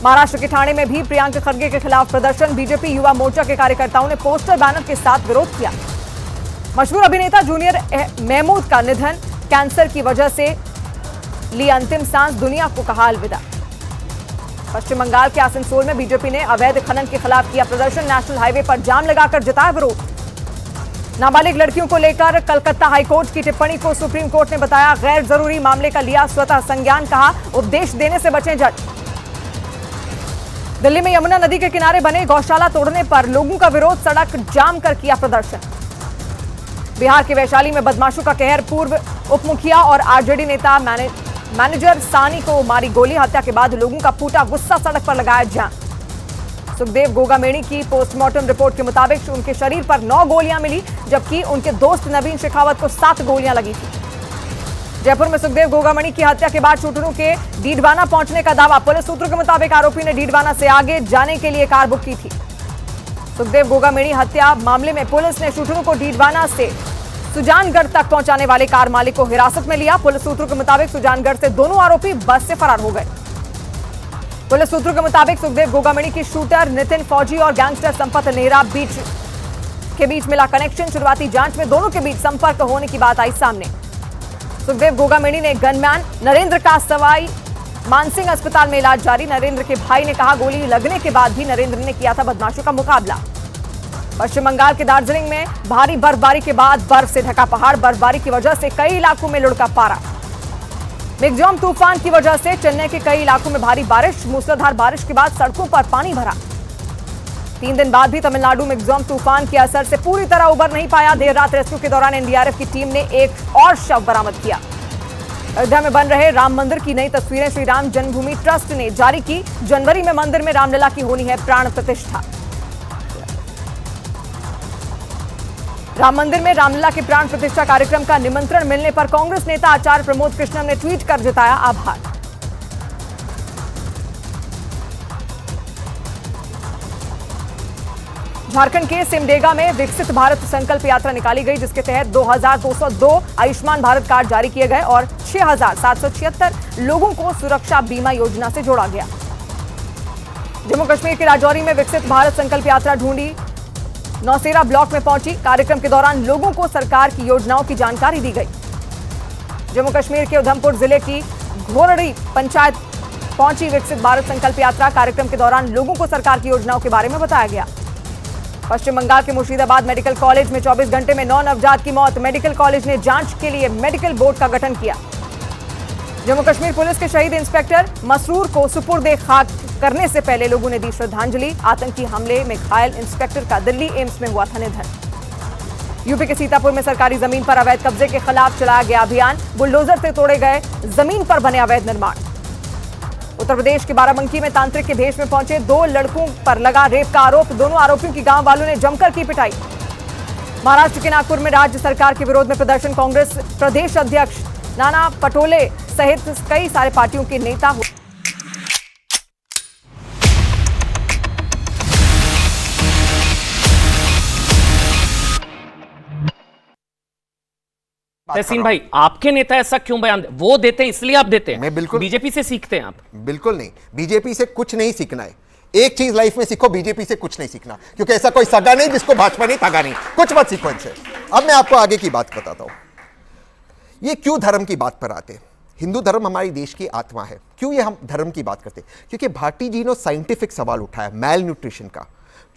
महाराष्ट्र के ठाणे में भी प्रियांक खड़गे के खिलाफ प्रदर्शन। बीजेपी युवा मोर्चा के कार्यकर्ताओं ने पोस्टर बैनर के साथ विरोध किया। मशहूर अभिनेता जूनियर महमूद का निधन, कैंसर की वजह से ली अंतिम सांस, दुनिया को कहा अलविदा। पश्चिम बंगाल के आसनसोल में बीजेपी ने अवैध खनन के खिलाफ किया प्रदर्शन। नेशनल हाईवे पर जाम लगाकर जताया विरोध। नाबालिग लड़कियों को लेकर कलकत्ता हाईकोर्ट की टिप्पणी को सुप्रीम कोर्ट ने बताया गैर जरूरी, मामले का लिया स्वतः संज्ञान। कहा, उपदेश देने से बचें जज। दिल्ली में यमुना नदी के किनारे बने गौशाला तोड़ने पर लोगों का विरोध, सड़क जाम कर किया प्रदर्शन। बिहार के वैशाली में बदमाशों का कहर, पूर्व उपमुखिया और आरजेडी नेता मैनेजर सानी को मारी गोली। हत्या के बाद लोगों का फूटा गुस्सा, सड़क पर लगाया जाम। सुखदेव गोगामेणी की पोस्टमार्टम रिपोर्ट के मुताबिक उनके शरीर पर 9 गोलियां मिली, जबकि उनके दोस्त नवीन शेखावत को 7 गोलियां लगी थी। जयपुर में सुखदेव गोगामेणी की हत्या के बाद शूटरों के डीडवाना पहुंचने का दावा। पुलिस सूत्रों के मुताबिक आरोपी ने डीडवाना से आगे जाने के लिए कार बुक की थी। सुखदेव गोगामेणी हत्या मामले में पुलिस ने शूटरों को डीडवाना से सुजानगढ़ तक पहुंचाने वाले कार मालिक को हिरासत में लिया। पुलिस सूत्रों के मुताबिक सुजानगढ़ से दोनों आरोपी बस से फरार हो गए। पुलिस सूत्रों के मुताबिक सुखदेव गोगामणि की शूटर नितिन फौजी और गैंगस्टर संपत नेहरा के बीच मिला कनेक्शन। शुरुआती जांच में दोनों के बीच संपर्क होने की बात आई सामने। सुखदेव गोगामणि ने गनमैन नरेंद्र का सवाई मानसिंह अस्पताल में इलाज जारी। नरेंद्र के भाई ने कहा, गोली लगने के बाद भी नरेंद्र ने किया था बदमाशों का मुकाबला। पश्चिम बंगाल के दार्जिलिंग में भारी बर्फबारी के बाद बर्फ से ढका पहाड़। बर्फबारी की वजह से कई इलाकों में लुढ़का पारा। मिगजॉम तूफान की वजह से चेन्नई के कई इलाकों में भारी बारिश। मूसलाधार बारिश के बाद सड़कों पर पानी भरा। 3 दिन बाद भी तमिलनाडु मिगजॉम तूफान के असर से पूरी तरह उबर नहीं पाया। देर रात रेस्क्यू के दौरान एनडीआरएफ की टीम ने एक और शव बरामद किया। अयोध्या में बन रहे राम मंदिर की नई तस्वीरें श्री राम जन्मभूमि ट्रस्ट ने जारी की। जनवरी में मंदिर में रामलला की होनी है प्राण प्रतिष्ठा। राम मंदिर में रामलला के प्राण प्रतिष्ठा कार्यक्रम का निमंत्रण मिलने पर कांग्रेस नेता आचार्य प्रमोद कृष्णम ने ट्वीट कर जताया आभार। झारखंड के सिमडेगा में विकसित भारत संकल्प यात्रा निकाली गई, जिसके तहत 2202 आयुष्मान भारत कार्ड जारी किए गए और 6776 लोगों को सुरक्षा बीमा योजना से जोड़ा गया। जम्मू कश्मीर के राजौरी में विकसित भारत संकल्प यात्रा ढूंढी नौसेरा ब्लॉक में पहुंची। कार्यक्रम के दौरान लोगों को सरकार की योजनाओं की जानकारी दी गई। जम्मू कश्मीर के उधमपुर जिले की घोरड़ी पंचायत पहुंची विकसित भारत संकल्प यात्रा। कार्यक्रम के दौरान लोगों को सरकार की योजनाओं के बारे में बताया गया। पश्चिम बंगाल के मुर्शिदाबाद मेडिकल कॉलेज में 24 घंटे में 9 नवजात की मौत। मेडिकल कॉलेज ने जांच के लिए मेडिकल बोर्ड का गठन किया। जम्मू कश्मीर पुलिस के शहीद इंस्पेक्टर मसरूर को सुपुर्दे खाक करने से पहले लोगों ने दी श्रद्धांजलि। आतंकी हमले में घायल इंस्पेक्टर का दिल्ली एम्स में हुआ था निधन। यूपी के सीतापुर में सरकारी जमीन पर अवैध कब्जे के खिलाफ चलाया गया अभियान। बुलडोजर से तोड़े गए जमीन पर बने अवैध निर्माण। उत्तर प्रदेश के बाराबंकी में तांत्रिक के भेष में पहुंचे 2 लड़कों पर लगा रेप का आरोप। दोनों आरोपियों की गांव वालों ने जमकर की पिटाई। महाराष्ट्र के नागपुर में राज्य सरकार के विरोध में प्रदर्शन। कांग्रेस प्रदेश अध्यक्ष नाना पटोले सहित कई सारे पार्टियों के नेता हुए। तहसीन भाई, आपके नेता ऐसा क्यों बयान वो देते हैं, इसलिए आप देते हैं? मैं बिल्कुल बीजेपी से सीखते हैं आप? बिल्कुल नहीं, बीजेपी से कुछ नहीं सीखना है। एक चीज लाइफ में सीखो, बीजेपी से कुछ नहीं सीखना, क्योंकि ऐसा कोई सगा नहीं जिसको भाजपा नहीं ठगा नहीं। कुछ मत सीखो इनसे। अब मैं आपको आगे की बात बताता हूं। ये क्यों धर्म की बात पर आते? हिंदू धर्म हमारी देश की आत्मा है। क्यों ये हम धर्म की बात करते? क्योंकि भाटी जी ने साइंटिफिक सवाल उठाया मैल न्यूट्रिशन का।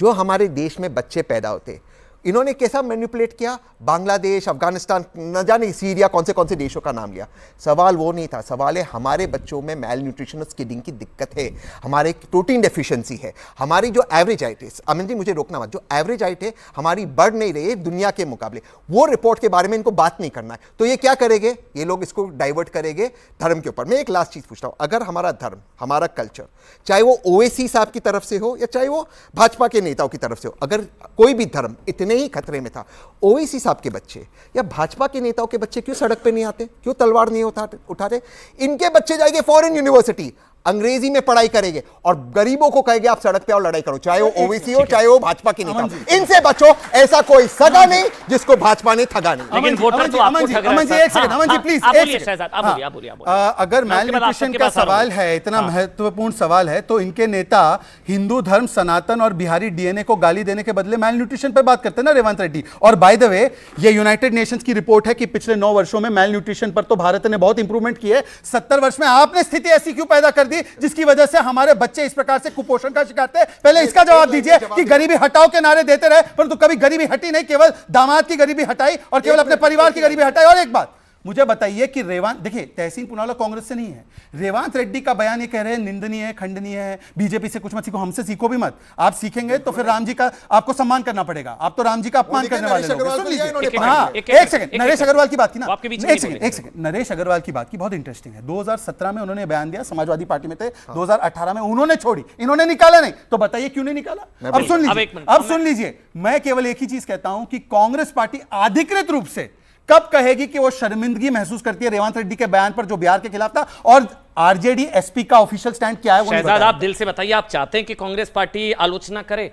जो हमारे देश में बच्चे पैदा होते, इन्होंने कैसा मैनिपुलेट किया? बांग्लादेश, अफगानिस्तान, न जाने सीरिया, कौन से देशों का नाम लिया। सवाल वो नहीं था, सवाल है हमारे बच्चों में मेल न्यूट्रिशन स्किडिंग की दिक्कत है, हमारे प्रोटीन डेफिशिएंसी है। हमारी जो एवरेज हाइट है, अमित जी मुझे रोकना मत, जो एवरेज हाइट है हमारी बढ़ नहीं रही है दुनिया के मुकाबले। वो रिपोर्ट के बारे में इनको बात नहीं करना है। तो ये क्या करेंगे? ये लोग इसको डाइवर्ट करेंगे धर्म के ऊपर। मैं एक लास्ट चीज पूछता हूं, अगर हमारा धर्म, हमारा कल्चर, चाहे वो ओवैसी साहब की तरफ से हो या चाहे वो भाजपा के नेताओं की तरफ से हो, अगर कोई भी धर्म इतने ही खतरे में था, ओवैसी साहब के बच्चे या भाजपा के नेताओं के बच्चे क्यों सड़क पे नहीं आते? क्यों तलवार नहीं उठाते? इनके बच्चे जाएंगे फॉरेन यूनिवर्सिटी, अंग्रेजी में पढ़ाई करेंगे और गरीबों को कहेंगे आप सड़क पे आओ लड़ाई करो, चाहे वो ओवैसी हो चाहे वो भाजपा के नेता। इनसे बचो, ऐसा कोई सगा नहीं जिसको भाजपा ने ठगा नहीं। लेकिन वोटर तो आपको ठग रहा है। अमन जी एक सेकंड, अमन जी प्लीज आप बोलिए शहजाद, आप बोलिए। अगर मेल न्यूट्रिशन का सवाल है, इतना महत्वपूर्ण सवाल है, तो इनके नेता हिंदू धर्म, सनातन और बिहारी डीएनए को गाली देने के बदले मेल न्यूट्रिशन पर बात करते हैं ना रेवंत रेड्डी। और बाय द वे, ये यूनाइटेड नेशंस की रिपोर्ट है कि पिछले 9 वर्षों में मेल न्यूट्रिशन पर तो भारत ने बहुत इंप्रूवमेंट की है। 70 वर्ष में आपने स्थिति ऐसी क्यों पैदा कर दी जिसकी वजह से हमारे बच्चे इस प्रकार से कुपोषण का शिकार थे? पहले इसका जवाब दीजिए कि गरीबी हटाओ के नारे देते रहे, परंतु कभी गरीबी हटी नहीं, केवल दामाद की गरीबी हटाई और केवल अपने परिवार की गरीबी हटाई। और एक बात मुझे बताइए कि रेवांत, देखिए तहसीन पुनावाला कांग्रेस से नहीं है, रेवांत रेड्डी का बयान ये कह रहे हैं निंदनीय है, खंडनीय है, बीजेपी से कुछ मत सीखो, हमसे सीखो भी मत। आप सीखेंगे तो फिर राम जी का आपको सम्मान करना पड़ेगा, आप तो राम जी का अपमान करने वाले लोग। सुन लीजिए, हाँ एक सेकंड, नरेश अग्रवाल की बात की ना, एक सेकंड, नरेश अग्रवाल की बात की बहुत इंटरेस्टिंग है। 2017 में उन्होंने बयान दिया, समाजवादी पार्टी में थे, 2018 में उन्होंने छोड़ी, इन्होंने निकाला नहीं, तो बताइए क्यों नहीं निकाला? अब सुन लीजिए, मैं केवल एक ही चीज कहता हूं कि कांग्रेस पार्टी अधिकृत रूप से कब कहेगी कि वो शर्मिंदगी महसूस करती है रेवंत रेड्डी के बयान पर जो बिहार के खिलाफ था, और आरजेडी एसपी का ऑफिशियल स्टैंड क्या है? शहजाद, आप दिल से बताइए, आप चाहते हैं कि कांग्रेस पार्टी आलोचना करे?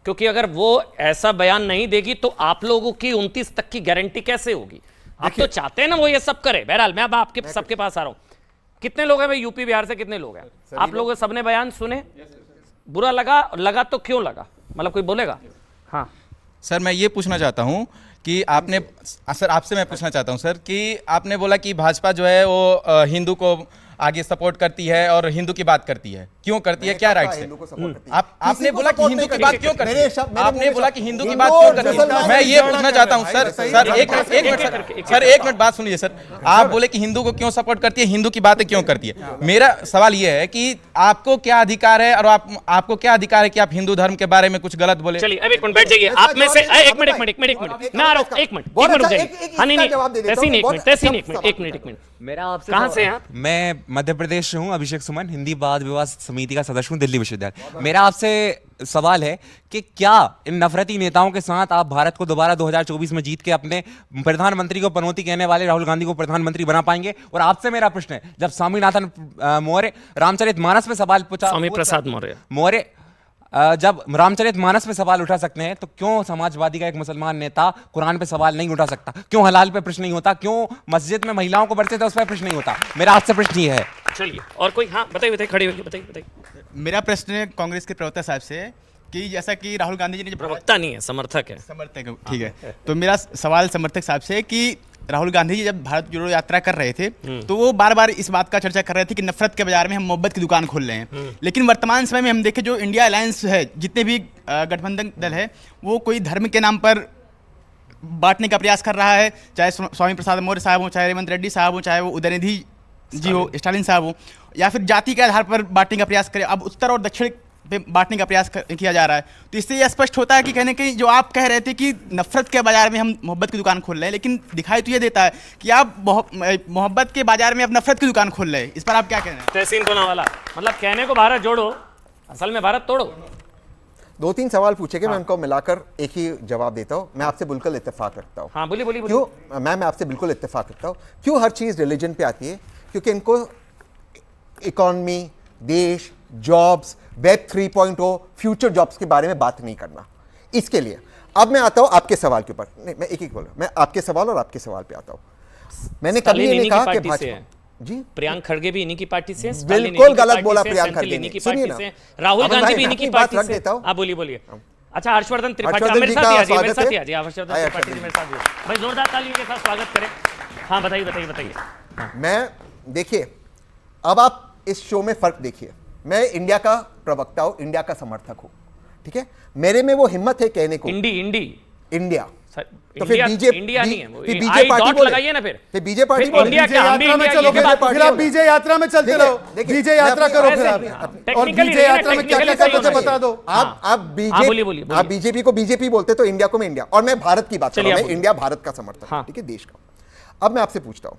क्योंकि अगर वो ऐसा बयान नहीं देगी तो आप लोगों की 29 तक की गारंटी कैसे होगी? आप तो चाहते हैं ना वो ये सब करे। बहरहाल मैं अब आपके सबके पास आ रहा हूं। कितने लोग हैं भाई यूपी बिहार से, कितने लोग हैं? आप लोगों सबने बयान सुने, बुरा लगा तो क्यों लगा, मतलब कोई बोलेगा? हाँ सर, मैं ये पूछना चाहता हूँ कि आपने, सर आपसे मैं पूछना चाहता हूँ सर कि आपने बोला कि भाजपा जो है वो हिंदू को आगे सपोर्ट करती है और हिंदू की बात करती है, क्यों करती है, क्या राइट है? आपने बोला कि हिंदू की बात क्यों करती है? आपने बोला कि हिंदू की बात क्यों करती है? मैं ये पूछना चाहता हूँ सर, एक मिनट बात सुनिए सर। आप बोले कि हिंदू को क्यों सपोर्ट करती है, हिंदू की बातें क्यों करती है? मेरा सवाल ये है कि आपको क्या अधिकार है और आपको क्या अधिकार है कि आप हिंदू धर्म के बारे में कुछ गलत बोले? चलिए अब एक मिनट बैठ जाइए। आप में से एक मिनट मैं आ रहा हूं, एक मिनट। मेरा आपसे कहां से हैं आप? मैं मध्य प्रदेश से हूं, अभिषेक सुमन, हिंदी वाद विवाद समिति का सदस्य हूं, दिल्ली विश्वविद्यालय। मेरा आपसे सवाल है कि क्या इन नफरती नेताओं के साथ आप भारत को दोबारा 2024 में जीत के अपने प्रधानमंत्री को पनौती कहने वाले राहुल गांधी को प्रधानमंत्री बना पाएंगे? और आपसे मेरा प्रश्न है, जब स्वामीनाथन मौर्य रामचरितमानस में सवाल पूछा, स्वामी प्रसाद मौर्य जब रामचरितमानस पे सवाल उठा सकते हैं तो क्यों समाजवादी का एक मुसलमान नेता कुरान पे सवाल नहीं उठा सकता? क्यों हलाल पे प्रश्न नहीं होता? क्यों मस्जिद में महिलाओं को बढ़ते थे उस पर प्रश्न नहीं होता? मेरा आपसे प्रश्न ये है। चलिए और कोई? हाँ बताइए, खड़ी होगी, बताइए। मेरा प्रश्न कांग्रेस के प्रवक्ता साहब से कि जैसा कि राहुल गांधी जी ने, प्रवक्ता नहीं है, समर्थक है, ठीक है। तो मेरा सवाल समर्थक साहब से कि राहुल गांधी जी जब भारत जोड़ो यात्रा कर रहे थे तो वो बार बार इस बात का चर्चा कर रहे थे कि नफरत के बाजार में हम मोहब्बत की दुकान खोल रहे हैं। लेकिन वर्तमान समय में हम देखें जो इंडिया अलायंस है, जितने भी गठबंधन दल है, वो कोई धर्म के नाम पर बांटने का प्रयास कर रहा है, चाहे स्वामी प्रसाद मौर्य साहब हो, चाहे रेवंत रेड्डी साहब हो, चाहे वो उदयनिधि जी हो, स्टालिन साहब हो, या फिर जाति के आधार पर बांटने का प्रयास करे। अब उत्तर और दक्षिण पे बांटने का प्रयास किया जा रहा है। तो इससे यह स्पष्ट होता है कि कहने के जो आप कह रहे थे कि नफरत के बाजार में हम मोहब्बत की दुकान खोल रहे हैं, लेकिन दिखाई तो ये देता है कि आप मोहब्बत के बाजार में अब नफरत की दुकान खोल रहे हैं। इस पर आप क्या कह रहे हैं? तहसीन कोनावाला, मतलब कहने को भारत जोड़ो, असल में भारत तोड़ो। 2-3 सवाल पूछे मैं उनको मिलाकर एक ही जवाब देता हूँ। मैं आपसे बिल्कुल इत्तेफाक रखता हूँ। हाँ बोलिए। क्यों मैं आपसे बिल्कुल इत्तेफाक रखता हूँ। क्यों हर चीज़ रिलीजन पे आती है? क्योंकि इनको इकॉनमी, देश, जॉब्स, वेब 3.0, फ्यूचर जॉब्स के बारे में बात नहीं करना। इसके लिए अब मैं आता हूं आपके सवाल के ऊपर। नहीं, मैं एक बोल रहा हूं, मैं आपके सवाल और आपके सवाल पे आता हूं। मैंने कभी ये नहीं कहा कि भाजपा जी, प्रियंक खड़गे भी इन्हीं की पार्टी से, बिल्कुल गलत बोला प्रियंक खड़गे ने। सुनिए ना, राहुल गांधी भी इन्हीं की पार्टी से। आप बोलिए। अच्छा, हर्षवर्धन त्रिपाठी मेरे साथ ही आजिए, हर्षवर्धन त्रिपाठी जी मेरे साथ भाई, जोरदार तालियों के साथ स्वागत करें। हाँ बताइए। मैं देखिए, अब आप इस शो में फर्क देखिए। मैं इंडिया का प्रवक्ता हूं, इंडिया का समर्थक हूं, ठीक है? मेरे में वो हिम्मत है कहने को इंडिया तो फिर इंडिया नहीं है, बीजे पार्टी लगाइए ना, फिर बीजे पार्टी इंडिया यात्रा में चलोगे, फिर आप बीजे यात्रा में चलते रहो, बीजे यात्रा करो फिर आप, और बीजे यात्रा में क्या क्या करते थे बता दो। आप बीजेपी को बीजेपी बोलते तो इंडिया को मैं इंडिया, और मैं भारत की बात कर रहा हूं, मैं इंडिया भारत का समर्थक हूं, ठीक है, देश का। अब मैं आपसे पूछता हूं,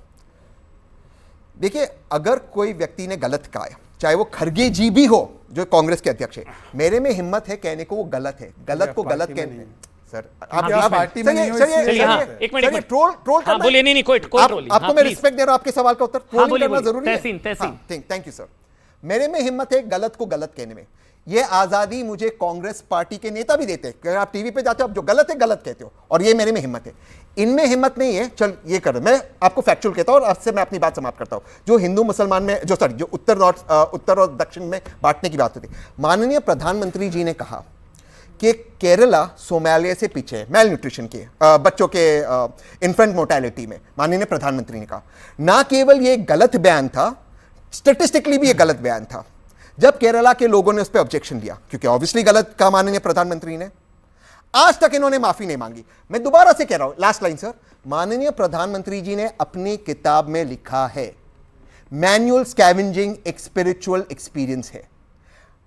देखिए, अगर कोई व्यक्ति ने गलत कहा है, चाहे वो खड़गे जी भी हो जो कांग्रेस के अध्यक्ष है, मेरे में हिम्मत है कहने को वो गलत है, गलत को गलत कहने। सर आप पार्टी में नहीं हो, एक मिनट ट्रोल हाँ बोलिए, नहीं कोई ट्रोल, आपको मैं रिस्पेक्ट दे रहा हूं, आपके सवाल का उत्तर ट्रोल करना जरूरी है। तहसीन थैंक यू सर। मेरे में हिम्मत है गलत को गलत कहने में। ये आजादी मुझे कांग्रेस पार्टी के नेता भी देते हैं। आप टीवी पे जाते हो, आप जो गलत है गलत कहते हो, और ये मेरे में हिम्मत है। इनमें हिम्मत नहीं है। चल ये कर, मैं आपको फैक्चुअल कहता हूं और आपसे मैं अपनी बात समाप्त करता हूं। जो हिंदू मुसलमान में जो उत्तर और दक्षिण में बांटने की बात होती, माननीय प्रधानमंत्री जी ने कहा कि केरला सोमालिया से पीछे है मेल न्यूट्रिशन के, बच्चों के इन्फेंट मोर्टेलिटी में। माननीय प्रधानमंत्री ने कहा, ना केवल ये गलत बयान था, स्टेटिस्टिकली भी ये गलत बयान था। जब केरला के लोगों ने उस पर ऑब्जेक्शन दिया, क्योंकि ऑब्वियसली गलत कहा माननीय प्रधानमंत्री ने, आज तक इन्होंने माफी नहीं मांगी। मैं दोबारा से कह रहा हूं, लास्ट लाइन सर, माननीय प्रधानमंत्री जी ने अपनी किताब में लिखा है, मैनुअल स्कैवेंजिंग एक स्पिरिचुअल एक्सपीरियंस है।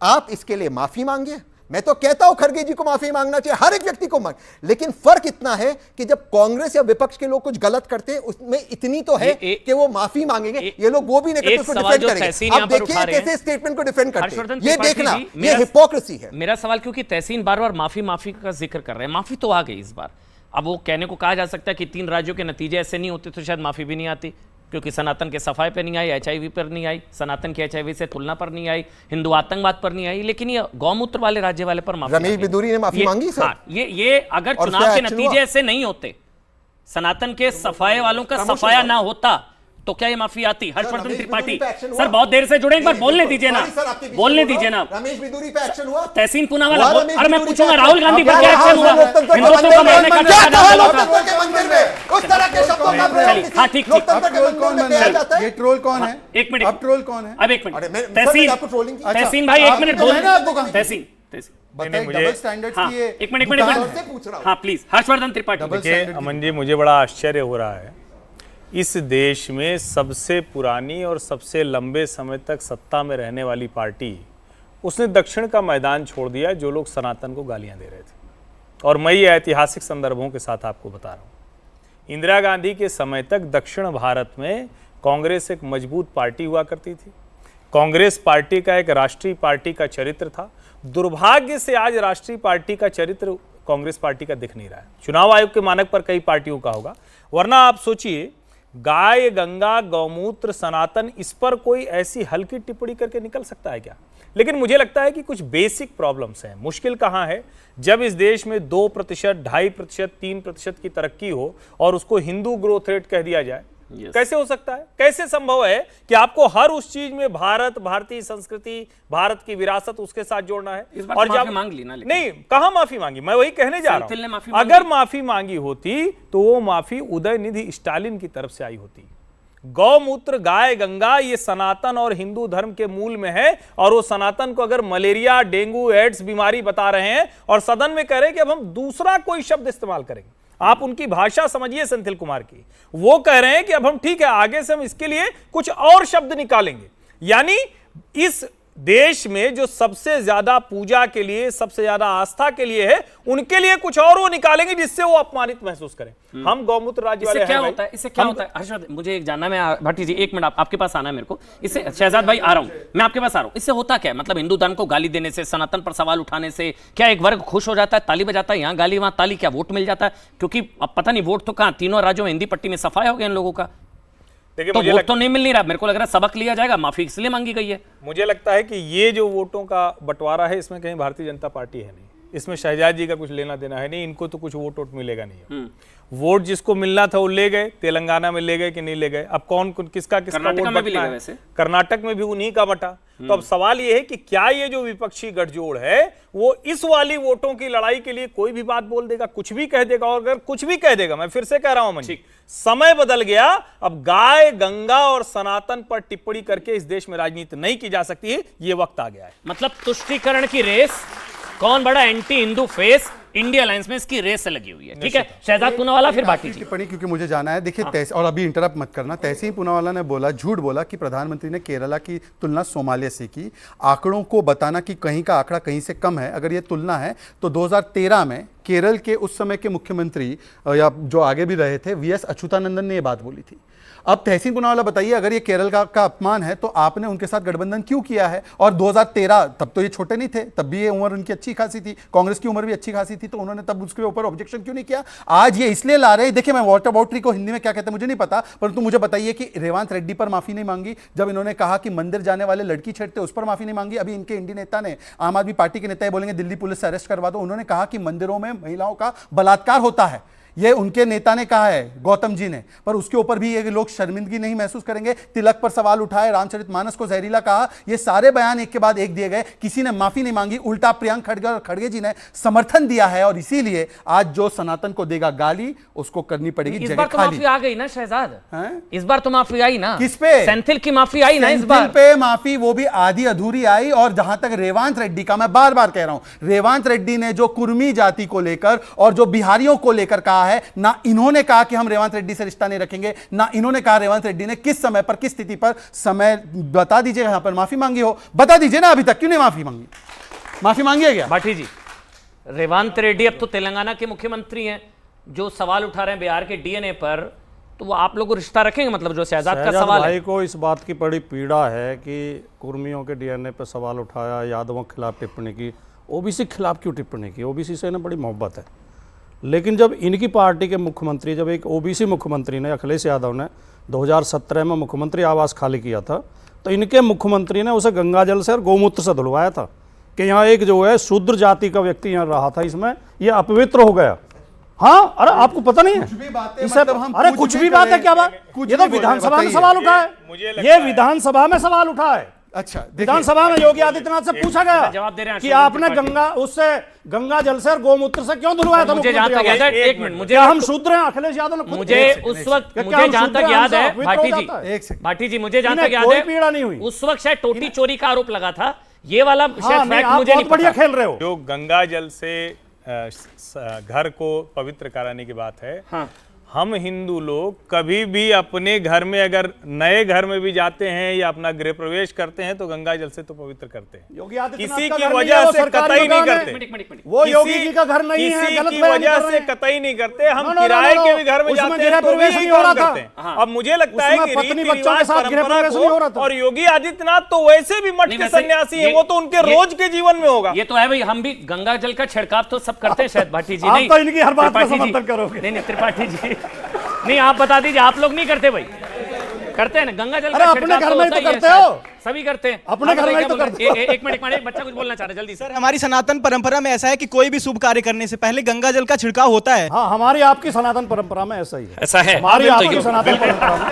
आप इसके लिए माफी मांगे। मैं तो कहता हूं खड़गे जी को माफी मांगना चाहिए, हर एक व्यक्ति को मांग, लेकिन फर्क इतना है कि जब कांग्रेस या विपक्ष के लोग कुछ गलत करते हैं, उसमें इतनी तो है कि वो माफी मांगेंगे। ये लोग वो भी नहीं करते, उसको डिफेंड करेंगे। आप देखिए कैसे स्टेटमेंट को डिफेंड करते हैं, ये देखना, ये हिपोक्रेसी है। मेरा सवाल, क्योंकि तहसीन बार बार माफी का जिक्र कर रहे हैं, माफी तो आ गई इस बार। अब वो कहने को कहा जा सकता है कि 3 राज्यों के नतीजे ऐसे नहीं होते तो शायद माफी भी नहीं आती, क्योंकि सनातन के सफाई पर नहीं आई, HIV पर नहीं आई, सनातन की HIV से तुलना पर नहीं आई, हिंदू आतंकवाद पर नहीं आई, लेकिन ये गौमूत्र वाले राज्य वाले पर माफी। रमेश बिदूरी ने माफी मांगी सर। हाँ, ये अगर चुनाव के नतीजे ऐसे नहीं होते, सनातन के सफाई वालों का सफाया ना होता, तो क्या ये माफी आती? हर्षवर्धन त्रिपाठी सर बहुत देर से जुड़े, एक बार बोलने दीजिए ना, बोलने दीजिए ना। रमेश बिदूरी पे एक्शन हुआ, तहसीन पूनावाला, अरे मैं पूछूंगा राहुल गांधी पर क्या एक्शन हुआ? हिंदुत्व का मारने का क्या कहा लोकतंत्र के मंदिर में? उस तरह के शब्दों का प्रयोग हाँ ठीक ठीक। लोकतंत्र के मंदिर में किया जाता है। ये ट्रोल कौन है? एक मिनट, अब ट्रोल कौन है? अब एक मिनट, तहसीन भाई एक मिनट बोल, तहसीन डबल स्टैंडर्ड्स की ये एक मिनट हाँ प्लीज। हर्षवर्धन त्रिपाठी। देखिए अमन जी, मुझे बड़ा आश्चर्य हो रहा है, इस देश में सबसे पुरानी और सबसे लंबे समय तक सत्ता में रहने वाली पार्टी, उसने दक्षिण का मैदान छोड़ दिया, जो लोग सनातन को गालियां दे रहे थे। और मैं ये ऐतिहासिक संदर्भों के साथ आपको बता रहा हूँ। इंदिरा गांधी के समय तक दक्षिण भारत में कांग्रेस एक मजबूत पार्टी हुआ करती थी। कांग्रेस पार्टी का एक राष्ट्रीय पार्टी का चरित्र था। दुर्भाग्य से आज राष्ट्रीय पार्टी का चरित्र कांग्रेस पार्टी का दिख नहीं रहा है। चुनाव आयोग के मानक पर कई पार्टियों का होगा, वरना आप सोचिए, गाय, गंगा, गौमूत्र, सनातन, इस पर कोई ऐसी हल्की टिप्पणी करके निकल सकता है क्या? लेकिन मुझे लगता है कि कुछ बेसिक प्रॉब्लम्स हैं। मुश्किल कहाँ है? जब इस देश में 2%, 2.5%, 3% की तरक्की हो और उसको हिंदू ग्रोथ रेट कह दिया जाए, कैसे हो सकता है? कैसे संभव है कि आपको हर उस चीज में भारत, भारतीय संस्कृति, भारत की विरासत उसके साथ जोड़ना है? इस बार और जब मांग ली ना, नहीं, कहां माफी मांगी? मैं वही कहने जा रहा हूं। अगर माफी मांगी होती तो वो माफी उदय निधि स्टालिन की तरफ से आई होती। गौमूत्र, गाय, गंगा, ये सनातन और हिंदू धर्म के मूल में है, और वो सनातन को अगर मलेरिया, डेंगू, एड्स बीमारी बता रहे हैं और सदन में कह रहे हैं कि अब हम दूसरा कोई शब्द इस्तेमाल करेंगे। आप उनकी भाषा समझिए सेंथिल कुमार की, वो कह रहे हैं कि अब हम ठीक है, आगे से हम इसके लिए कुछ और शब्द निकालेंगे। यानी इस देश में जो सबसे ज्यादा पूजा के लिए, सबसे ज्यादा आस्था के लिए है, उनके लिए कुछ और वो निकालेंगे जिससे वो अपमानित महसूस करें। हम गौमूत्र राज्य वाले क्या होता है? इससे क्या होता है? हर्षवर्धन, मुझे एक जानना, मैं भाटी जी एक मिनट आपके पास आना है मेरे को। इससे शहजाद भाई आ रहा हूं, मैं आपके पास आ रहा हूं। इससे होता क्या है? मतलब हिंदू धर्म को गाली देने से, सनातन पर सवाल उठाने से क्या एक वर्ग खुश हो जाता है, ताली बजाता है, यहाँ गाली वहां ताली, क्या वोट मिल जाता है? क्योंकि अब पता नहीं, वोट तो कहां, तीनों राज्यों में हिंदी पट्टी में सफाया हो गया इन लोगों का, तो वोट तो नहीं मिल नहीं रहा। मेरे को लग रहा है सबक लिया जाएगा, माफी इसलिए मांगी गई है। मुझे लगता है कि ये जो वोटों का बंटवारा है, इसमें कहीं भारतीय जनता पार्टी है नहीं, इसमें शहजाद जी का कुछ लेना देना है नहीं। इनको तो कुछ वोट मिलेगा नहीं। वोट जिसको मिलना था वो ले गए, तेलंगाना में ले गए कि नहीं ले गए, अब कौन किसका कर्नाटक में भी ले गए वैसे, कर्नाटक में भी उन्हीं का बटा। तो अब सवाल ये है कि क्या ये जो विपक्षी गठजोड़ है वो इस वाली वोटों की लड़ाई के लिए कोई भी बात बोल देगा, कुछ भी कह देगा? और अगर कुछ भी कह देगा, मैं फिर से कह रहा हूं मन, समय बदल गया। अब गाय, गंगा और सनातन पर टिप्पणी करके इस देश में राजनीति नहीं की जा सकती है, ये वक्त आ गया है। मतलब तुष्टीकरण की रेस, कौन बड़ा anti Hindu face, India alliance में इसकी रेस लगी हुई है। ठीक है, शहजाद पूनावाला, फिर बाकी टिप्पणी, क्योंकि मुझे जाना है। देखिए और अभी इंटरप्ट मत करना। तहसीन पूनावाला ने बोला, झूठ बोला कि प्रधानमंत्री ने केरला की तुलना सोमालिया से की। आंकड़ों को बताना कि कहीं का आंकड़ा कहीं से कम है, अगर ये तुलना है तो 2013 में केरल के उस समय के मुख्यमंत्री या जो आगे भी रहे थे, वीएस अच्युतानंदन ने ये बात बोली थी। अब तहसीन पूनावाला बताइए, अगर ये केरल का अपमान है तो आपने उनके साथ गठबंधन क्यों किया है? और 2013 तब तो ये छोटे नहीं थे, तब भी ये उम्र उनकी अच्छी खासी थी, कांग्रेस की उम्र भी अच्छी खासी थी, तो उन्होंने तब उसके ऊपर ऑब्जेक्शन क्यों नहीं किया? आज ये इसलिए ला रहे हैं। देखिए, मैं वाटर बाउटरी को हिंदी में क्या कहते हैं मुझे नहीं पता, परंतु मुझे बताइए कि रेवांत रेड्डी पर माफी नहीं मांगी, जब इन्होंने कहा कि मंदिर जाने वाले लड़की छेड़ते उस पर माफी नहीं मांगी। अभी इनके इंडी नेता ने, आम आदमी पार्टी के नेता बोलेंगे दिल्ली पुलिस से अरेस्ट करवा दो, उन्होंने कहा कि मंदिरों में महिलाओं का बलात्कार होता है, ये उनके नेता ने कहा है, गौतम जी ने, पर उसके ऊपर भी ये लोग शर्मिंदगी नहीं महसूस करेंगे। तिलक पर सवाल उठाए, रामचरितमानस को जहरीला कहा, ये सारे बयान एक के बाद एक दिए गए, किसी ने माफी नहीं मांगी, उल्टा प्रियंक खड़गे और खड़गे जी ने समर्थन दिया है। और इसीलिए आज जो सनातन को देगा गाली, उसको करनी पड़ेगी जगह खाली। इस बार तो माफी आ गई ना शहजाद, इस बार तो माफी आई ना। किस पे? सेंथिल की माफी आई ना इस बार पे माफी, वो भी आधी अधूरी आई। और जहां तक रेवांत रेड्डी का, मैं बार बार कह रहा हूं, रेवांत रेड्डी ने जो कुर्मी जाति को लेकर और जो बिहारियों को लेकर कहा है ना, इन्होंने कहा कि हम रेवांत रेड्डी से रिश्ता नहीं रखेंगे, ना इन्होंने कहा रेवांत रेड्डी ने किस समय पर, किस स्थिति पर, समय बता दीजिए यहां पर माफी मांगी हो, बता दीजिए ना। अभी तक क्यों नहीं माफी मांगी? माफी मांगी है क्या? भाटी जी, रेवांत रेड्डी अब तो तेलंगाना के मुख्यमंत्री हैं, जो सवाल उठा रहे हैं बिहार के डीएनए पर, तो वो आप लोग रिश्ता रखेंगे? मतलब जो शहजाद का सवाल भाई है, को इस बात की बड़ी पीड़ा है कि कुर्मियों के डीएनए पर सवाल उठाया, यादवों के खिलाफ टिप्पणी की, ओबीसी के खिलाफ क्यों टिप्पणी की? ओबीसी से इन्हें बड़ी मोहब्बत है। लेकिन जब इनकी पार्टी के मुख्यमंत्री, जब एक ओबीसी मुख्यमंत्री ने, अखिलेश यादव ने 2017 में मुख्यमंत्री आवास खाली किया था, तो इनके मुख्यमंत्री ने उसे गंगा जल से और गौमूत्र से धुलवाया था कि यहाँ एक जो है शूद्र जाति का व्यक्ति यहाँ रहा था, इसमें ये अपवित्र हो गया। हाँ, अरे आपको पता नहीं है? अरे कुछ भी बात है, क्या बात? ये तो विधानसभा में सवाल उठा है, ये विधानसभा में सवाल उठा है। अच्छा, विधानसभा में योगी आदित्यनाथ से पूछा गया जवाब दे रहे हैं कि आपने गंगा जल से और गोमूत्र से क्यों धुलवाया था? मुझे जहां तक याद है, एक मिनट, मुझे हम शुद्ध हैं? अखिलेश यादव ने मुझे उस वक्त, मुझे जहां तक याद है भाटी जी, मुझे जहां तक याद है पीड़ा नहीं हुई। उस वक्त शायद टोटी चोरी का आरोप लगा था, ये वाला शायद फैक्ट मुझे नहीं बढ़िया खेल रहे हो। जो गंगा जल से घर को पवित्र कराने की बात है, हाँ। हम हिंदू लोग कभी भी अपने घर में, अगर नए घर में भी जाते हैं या अपना गृह प्रवेश करते हैं, तो गंगा जल से तो पवित्र करते हैं। योगी आदित्यनाथ किसी का की घर वजह नहीं से कतई नहीं करते। वो योगी जी का घर नहीं है, किसी की वजह से कतई नहीं करते। हम किराए के भी घर में जाते हैं तो भी यही काम करते हैं। अब मुझे लगता है कि रीति रिवाज परंपरा को, और योगी आदित्यनाथ तो वैसे भी मठ के सन्यासी है, वो तो उनके रोज के जीवन में होगा। ये तो है भाई, हम भी गंगा जल का छिड़काव तो सब करते हैं शायद भाटी जी। नहीं, इनकी हर बात का समर्थन करोगे? नहीं त्रिपाठी जी, नहीं आप बता दीजिए, आप लोग नहीं करते भाई? करते हैं ना गंगा जल का अपने घर में तो करते हो, सभी करते हैं अपने घर में तो करते हो। एक मिनट बच्चा कुछ बोलना चाह रहा है, जल्दी सर। हमारी सनातन परंपरा में ऐसा है कि कोई भी शुभ कार्य करने से पहले गंगा जल का छिड़काव होता है। हाँ, हमारी आपकी सनातन परंपरा में ऐसा ही है। ऐसा है हमारी आपकी सनातन परंपरा में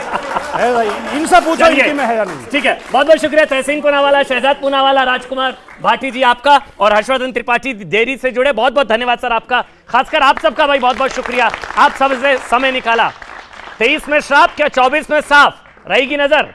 है भाई, इनसे पूछो इनकी में है या नहीं। ठीक है, बहुत बहुत शुक्रिया तहसीन पूनावाला, शहजाद पूनावाला, राजकुमार भाटी जी आपका, और हर्षवर्धन त्रिपाठी देरी से जुड़े बहुत बहुत धन्यवाद सर आपका, खासकर आप सबका भाई बहुत बहुत शुक्रिया, आप सबसे समय निकाला। 23 में श्राप क्या 24 में साफ रहेगी नजर।